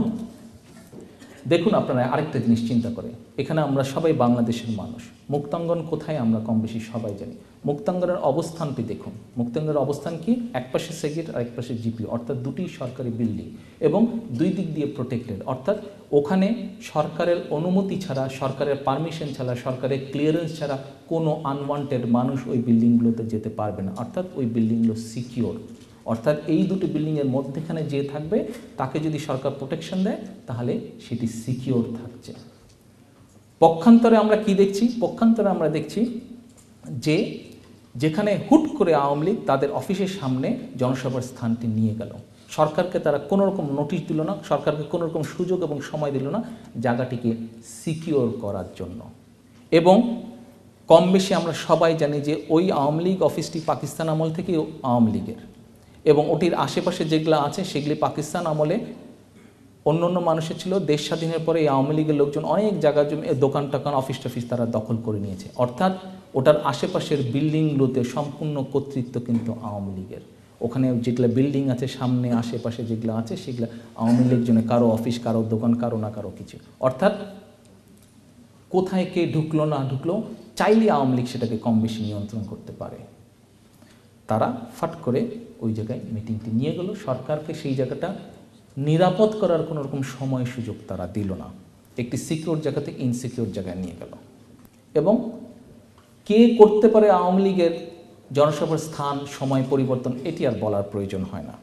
দেখুন আপনারা আরেকটা জিনিস চিন্তা করে, এখানে আমরা সবাই বাংলাদেশের মানুষ। মুক্তাঙ্গন কোথায় আমরা কম বেশি সবাই জানি। মুক্তাঙ্গনের অবস্থানটি দেখুন। মুক্তাঙ্গনের অবস্থান কি? একপাশে সেক্রেট আর একপাশে জিপি, অর্থাৎ দুটি সরকারি বিল্ডিং এবং দুই দিক দিয়ে প্রোটেক্টেড। অর্থাৎ ওখানে সরকারের অনুমতি ছাড়া, সরকারের পারমিশন ছাড়া, সরকারের ক্লিয়ারেন্স ছাড়া কোনো আনওয়ান্টেড মানুষ ওই বিল্ডিংগুলোতে যেতে পারবে না। অর্থাৎ ওই বিল্ডিংগুলো সিকিওর। অর্থাৎ এই দুটি বিল্ডিংয়ের মধ্যেখানে যে থাকবে তাকে যদি সরকার প্রোটেকশন দেয় তাহলে সেটি সিকিওর থাকছে। পক্ষান্তরে আমরা কি দেখছি? পক্ষান্তরে আমরা দেখছি যে যেখানে হুট করে আওয়ামী লীগ তাদের অফিসের সামনে জনসভার স্থানটি নিয়ে গেল, সরকারকে তারা কোনো রকম নোটিশ দিল না, সরকারকে কোনো রকম সুযোগ এবং সময় দিল না জায়গাটিকে সিকিওর করার জন্য। এবং কম বেশি আমরা সবাই জানি যে ওই আওয়ামী লীগ অফিসটি পাকিস্তান আমল থেকেই আওয়ামী লীগের, এবং ওটির আশেপাশে যেগুলো আছে সেগুলি পাকিস্তান আমলে অন্য অন্য মানুষের ছিল। দেশ স্বাধীনের পরে এই আওয়ামী লীগের লোকজন অনেক জায়গা জমি, দোকান টোকান, অফিস টফিস তারা দখল করে নিয়েছে। অর্থাৎ ওটার আশেপাশের বিল্ডিংগুলোতে সম্পূর্ণ কর্তৃত্ব কিন্তু আওয়ামী লীগের। ওখানে যেগুলো বিল্ডিং আছে সামনে আশেপাশে যেগুলো আছে সেগুলো আওয়ামী লীগ জন্য, কারো অফিস, কারো দোকান, কারো না কারো কিছু। অর্থাৎ কোথায় কে ঢুকলো না ঢুকলো চাইলে আওয়ামী লীগ সেটাকে কম বেশি নিয়ন্ত্রণ করতে পারে। তারা ফাট করে ওই জায়গায় মিটিংটি নিয়ে গেল, সরকারকে সেই জায়গাটা নিরাপদ করার কোনো রকম সময় সুযোগ তারা দিল না, একটি সিকিউর জায়গা থেকে ইনসিকিউর জায়গায় নিয়ে গেল। এবং কে করতে পারে আওয়ামী লীগের জনসভার স্থান সময় পরিবর্তন এটি আর বলার প্রয়োজন হয় না।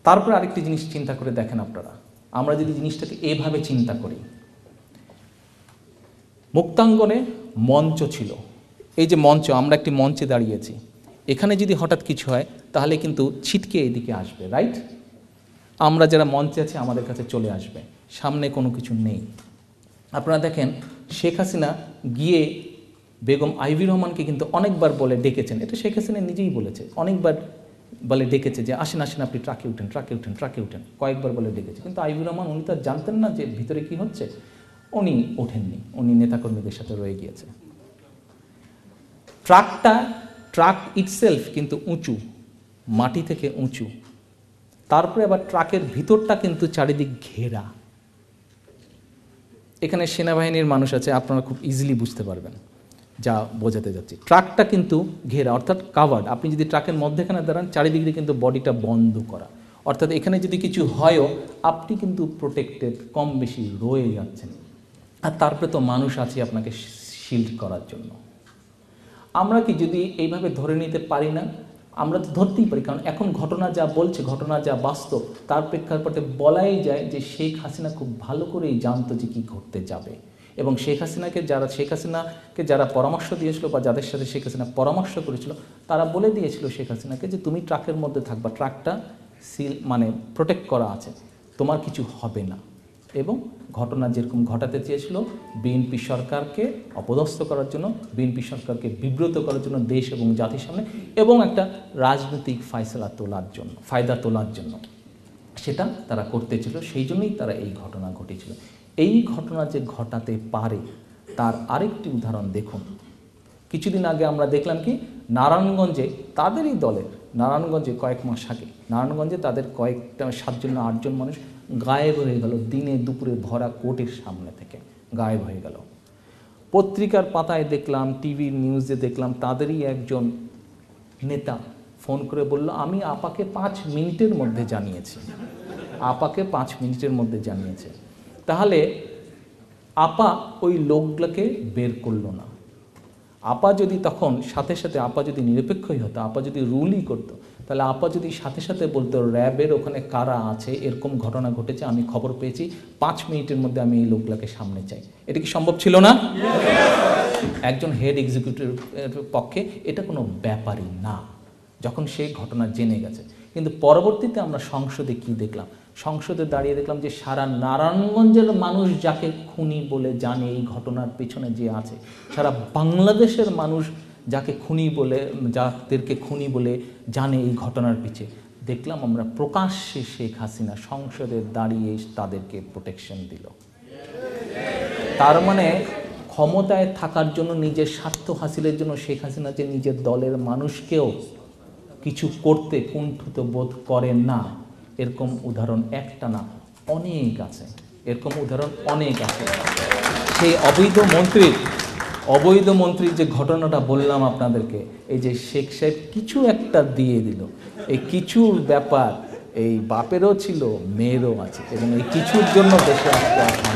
তারপরে আরেকটি জিনিস চিন্তা করে দেখেন আপনারা, আমরা যদি জিনিসটাকে এভাবে চিন্তা করি, মুক্তাঙ্গনে মঞ্চ ছিল, এই যে মঞ্চ, আমরা একটি মঞ্চে দাঁড়িয়েছি, এখানে যদি হঠাৎ কিছু হয় তাহলে কিন্তু ছিটকে এদিকে আসবে, রাইট? আমরা যারা মঞ্চে আছি আমাদের কাছে চলে আসবে, সামনে কোনো কিছু নেই। আপনারা দেখেন শেখ হাসিনা গিয়ে বেগম আইভি রহমানকে কিন্তু অনেকবার বলে ডেকেছেন, এটা শেখ হাসিনা নিজেই বলেছে, অনেকবার বলে ডেকেছে যে আসেন আসেন আপনি ট্রাকে উঠেন, ট্রাকে উঠেন, ট্রাকে উঠেন, কয়েকবার বলে ডেকেছে। কিন্তু আইভি রহমান উনি তো জানতেন না যে ভিতরে কি হচ্ছে, উনি ওঠেননি, উনি নেতাকর্মীদের সাথে রয়ে গিয়েছে। ট্রাক ইটসেলফ কিন্তু উঁচু, মাটি থেকে উঁচু, তারপরে আবার ট্রাকের ভিতরটা কিন্তু চারিদিক ঘেরা। এখানে সেনাবাহিনীর মানুষ আছে, আপনারা খুব ইজিলি বুঝতে পারবেন যা বোঝাতে যাচ্ছি। ট্রাকটা কিন্তু ঘেরা, অর্থাৎ কাভার্ড। আপনি যদি ট্রাকের মধ্যেখানে দাঁড়ান, চারিদিক দিয়ে কিন্তু বডিটা বন্ধ করা, অর্থাৎ এখানে যদি কিছু হয়ও আপনি কিন্তু প্রোটেক্টেড, কম বেশি রয়ে যাচ্ছেন। আর তারপরে তো মানুষ আছে আপনাকে শিল্ড করার জন্য। আমরা কি যদি এইভাবে ধরে নিতে পারি না? আমরা তো ধরতেই পারি, কারণ এখন ঘটনা যা বলছে, ঘটনা যা বাস্তব, তার প্রেক্ষাপটে বলাই যায় যে শেখ হাসিনা খুব ভালো করেই জানতো যে কী ঘটতে যাবে। এবং শেখ হাসিনাকে যারা পরামর্শ দিয়েছিল বা যাদের সাথে শেখ হাসিনা পরামর্শ করেছিল, তারা বলে দিয়েছিল শেখ হাসিনাকে যে তুমি ট্রাকের মধ্যে থাকবা, ট্রাকটা প্রোটেক্ট করা আছে, তোমার কিছু হবে না। এবং ঘটনা যেরকম ঘটাতে চেয়েছিল, বিএনপি সরকারকে অপদস্থ করার জন্য, বিএনপি সরকারকে বিব্রত করার জন্য দেশ এবং জাতির সামনে, এবং একটা রাজনৈতিক ফায়দা তোলার জন্য সেটা তারা করতে ছিল। সেই জন্যই তারা এই ঘটনা ঘটেছিল। এই ঘটনা যে ঘটাতে পারে তার আরেকটি উদাহরণ দেখুন। কিছুদিন আগে আমরা দেখলাম কি, নারায়ণগঞ্জে তাদেরই দলের, নারায়ণগঞ্জে কয়েক মাস আগে নারায়ণগঞ্জে তাদের কয়েকটা 7জন না 8জন মানুষ গায়েব হয়ে গেল, দিনে দুপুরে ভরা কোর্টের সামনে থেকে গায়েব হয়ে গেল। পত্রিকার পাতায় দেখলাম, টিভির নিউজে দেখলাম, তাদেরই একজন নেতা ফোন করে বলল আমি আপাকে 5 মিনিটের মধ্যে জানিয়েছি, আপাকে 5 মিনিটের মধ্যে জানিয়েছে। তাহলে আপা ওই লোকগুলোকে বের করলো না। আপা যদি তখন সাথে সাথে, আপা যদি নিরপেক্ষই হতো, আপা যদি রুলই করতো, তাহলে আপা যদি সাথে সাথে বলতো র্যাবের ওখানে কারা আছে, এরকম ঘটনা ঘটেছে, আমি খবর পেয়েছি, 5 মিনিটের মধ্যে আমি এই লোকগুলোকে সামনে চাই। এটা কি সম্ভব ছিল না? একজন হেড এক্সিকিউটিভের পক্ষে এটা কোনো ব্যাপারই না, যখন সে ঘটনা জেনে গেছে। কিন্তু পরবর্তীতে আমরা সংসদে কি দেখলাম? সংসদে দাঁড়িয়ে দেখলাম যে সারা নারায়ণগঞ্জের মানুষ যাকে খুনি বলে জানে, এই ঘটনার পেছনে যে আছে, সারা বাংলাদেশের মানুষ যাদেরকে খুনি বলে জানে এই ঘটনার পিছে, দেখলাম আমরা প্রকাশ্যে শেখ হাসিনা সংসদে দাঁড়িয়ে তাদেরকে প্রোটেকশন দিল। তার মানে ক্ষমতায় থাকার জন্য, নিজের স্বার্থ হাসিলের জন্য শেখ হাসিনা যে নিজের দলের মানুষকেও কিছু করতে কুণ্ঠিত বোধ করেন না, এরকম উদাহরণ একটা না, অনেক আছে, এরকম উদাহরণ অনেক আছে। সেই অবৈধ মন্ত্রীর যে ঘটনাটা বললাম আপনাদেরকে, এই যে শেখ সাহেব কিছু একটা দিয়ে দিল, এই কিছুর ব্যাপার এই বাপেরও ছিল, মেয়েরও আছে, এবং এই কিছুর জন্য দেশে আসতে আসেন।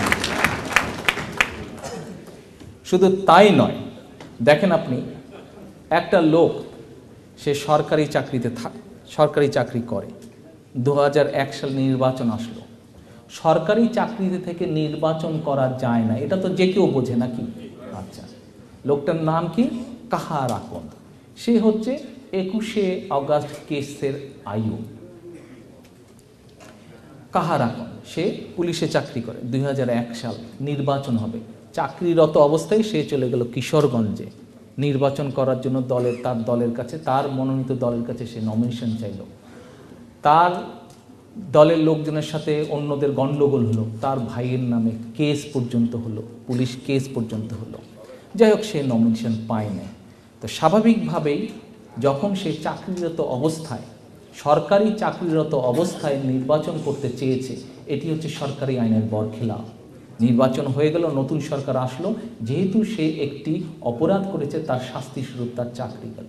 শুধু তাই নয়, দেখেন আপনি, একটা লোক সে সরকারি চাকরি করে, 2001 সাল নির্বাচন আসলো, সরকারি চাকরিতে থেকে নির্বাচন করা যায় না, এটা তো যে কেউ বোঝে নাকি? আচ্ছা, লোকটার নাম কি? কাহার আকন। সে হচ্ছে 21শে আগস্ট কেসের আয়ু। কাহার আকন, সে পুলিশে চাকরি করে, 2001 সাল নির্বাচন হবে, চাকরিরত অবস্থায় সে চলে গেল কিশোরগঞ্জে নির্বাচন করার জন্য। তার দলের কাছে, তার মনোনীত দলের কাছে সে নমিনেশন চাইল। তার দলের লোকজনের সাথে অন্যদের গণ্ডগোল হলো, তার ভাইয়ের নামে কেস পর্যন্ত হলো, পুলিশ কেস পর্যন্ত হলো। যাই হোক, সে নমিনেশন পায় না। তো স্বাভাবিকভাবেই যখন সে সরকারি চাকরিরত অবস্থায় নির্বাচন করতে চেয়েছে, এটি হচ্ছে সরকারি আইনের বরখেলাপ। নির্বাচন হয়ে গেল, নতুন সরকার আসলো, যেহেতু সে একটি অপরাধ করেছে, তার শাস্তি স্বরূপ তার চাকরি গেল।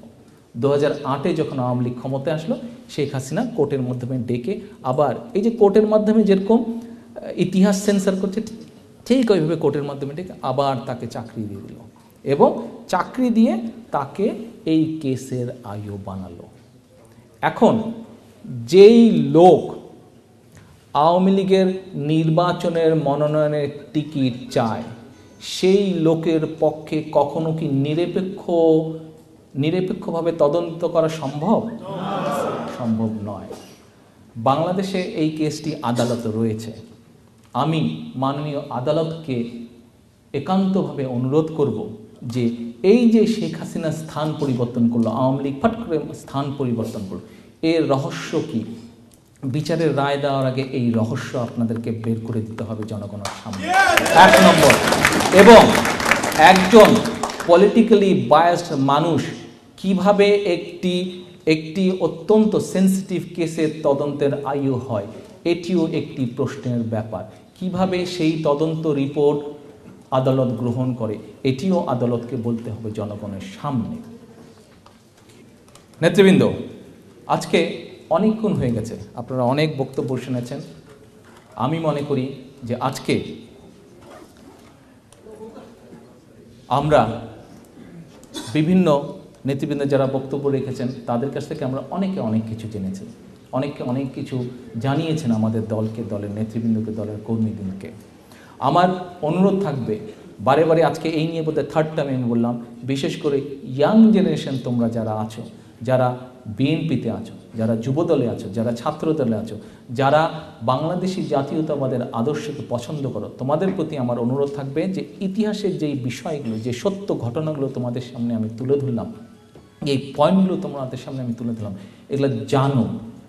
2008-এ যখন আওয়ামী লীগ ক্ষমতায় আসলো, শেখ হাসিনা কোর্টের মাধ্যমে ডেকে, আবার এই যে কোর্টের মাধ্যমে যেরকম ইতিহাস সেন্সার করছে, ঠিক ওইভাবে কোর্টের মাধ্যমে ডেকে আবার তাকে চাকরি দিয়ে দিল। এবং চাকরি দিয়ে তাকে এই কেসের আয়ু বানালো। এখন যেই লোক আওয়ামী লীগের নির্বাচনের মনোনয়নের টিকিট চায়, সেই লোকের পক্ষে কখনো কি নিরপেক্ষভাবে তদন্ত করা সম্ভব? সম্ভব নয়। বাংলাদেশে এই কেসটি আদালতে রয়েছে। আমি মাননীয় আদালতকে একান্তভাবে অনুরোধ করব যে এই যে শেখ হাসিনা স্থান পরিবর্তন করলো, আওয়ামী লীগ ফট করে স্থান পরিবর্তন করলো, এর রহস্য কি? বিচারের রায় দেওয়ার আগে এই রহস্য আপনাদেরকে বের করে দিতে হবে জনগণের সামনে। 1 নম্বর, এবং একজন পলিটিক্যালি বায়াসড মানুষ কিভাবে একটি অত্যন্ত সেন্সিটিভ কেসের তদন্তের আয়ু হয়, এটিও একটি প্রশ্নের ব্যাপার। কিভাবে সেই তদন্ত রিপোর্ট আদালত গ্রহণ করে, এটিও আদালতকে বলতে হবে জনগণের সামনে। নেতৃবৃন্দ, আজকে অনেকক্ষণ হয়ে গেছে, আপনারা অনেক বক্তব্য শুনেছেন। আমি মনে করি যে আজকে আমরা বিভিন্ন নেতৃবৃন্দ যারা বক্তব্য রেখেছেন তাদের কাছ থেকে আমরা অনেক কিছু জেনেছি, অনেক কিছু জানিয়েছেন আমাদের দলকে, দলের নেতৃবৃন্দকে, দলের কর্মীদেরকে। আমার অনুরোধ থাকবে, বারে বারে আজকে এই নিয়ে বোধহয় 3rd টাইম আমি বললাম, বিশেষ করে ইয়াং জেনারেশন তোমরা যারা আছো, যারা বিএনপিতে আছো, যারা যুবদলে আছো, যারা ছাত্রদলে আছো, যারা বাংলাদেশি জাতীয়তাবাদের আদর্শকে পছন্দ করো, তোমাদের প্রতি আমার অনুরোধ থাকবে যে ইতিহাসের যেই বিষয়গুলো, যে সত্য ঘটনাগুলো তোমাদের সামনে আমি তুলে ধরলাম, এই পয়েন্টগুলো তোমাদের সামনে আমি তুলে ধরলাম, এগুলো জানো,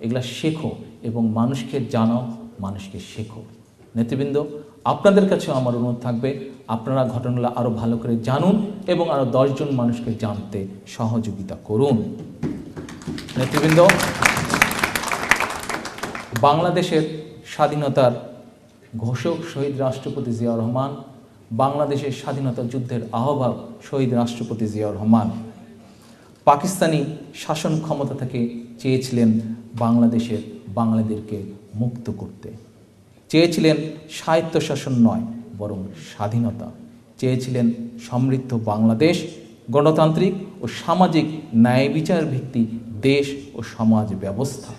এগুলো শেখো এবং মানুষকে জানাও, মানুষকে শেখো। নেতৃবৃন্দ, আপনাদের কাছেও আমার অনুরোধ থাকবে, আপনারা ঘটনাগুলো আরও ভালো করে জানুন এবং আরও 10 জন মানুষকে জানতে সহযোগিতা করুন। নেতৃবৃন্দ, বাংলাদেশের স্বাধীনতার ঘোষক শহীদ রাষ্ট্রপতি জিয়াউর রহমান, বাংলাদেশের স্বাধীনতা যুদ্ধের আহ্বায়ক শহীদ রাষ্ট্রপতি জিয়াউর রহমান পাকিস্তানি শাসন ক্ষমতা থেকে চেয়েছিলেন বাংলাদেশকে মুক্ত করতে, চেয়েছিলেন স্বায়ত্তশাসন নয় বরং স্বাধীনতা, চেয়েছিলেন সমৃদ্ধ বাংলাদেশ, গণতান্ত্রিক ও সামাজিক ন্যায় বিচার ভিত্তিক দেশ ও সমাজ ব্যবস্থা।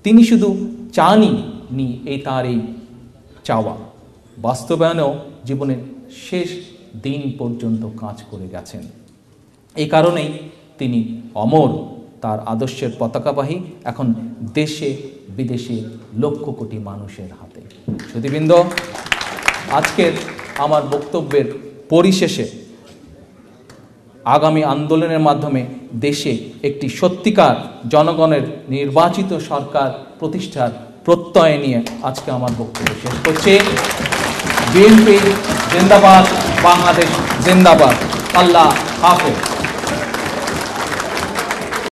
তিনি শুধু চাননি তার এই চাওয়া, বাস্তবায়নেও জীবনের শেষ দিন পর্যন্ত কাজ করে গেছেন। এই কারণেই তিনি অমর, তার আদর্শের পতাকাবাহী এখন দেশে বিদেশে লক্ষ কোটি মানুষের হাতে। সুধীবৃন্দ, আজকের আমার বক্তব্যের পরিশেষে আগামী আন্দোলনের মাধ্যমে দেশে একটি সত্যিকার জনগণের নির্বাচিত সরকার প্রতিষ্ঠার প্রত্যয় নিয়ে আজকে আমার বক্তব্য শেষ করছি। বিএনপি জিন্দাবাদ, বাংলাদেশ জিন্দাবাদ। আল্লাহ হাফেজ।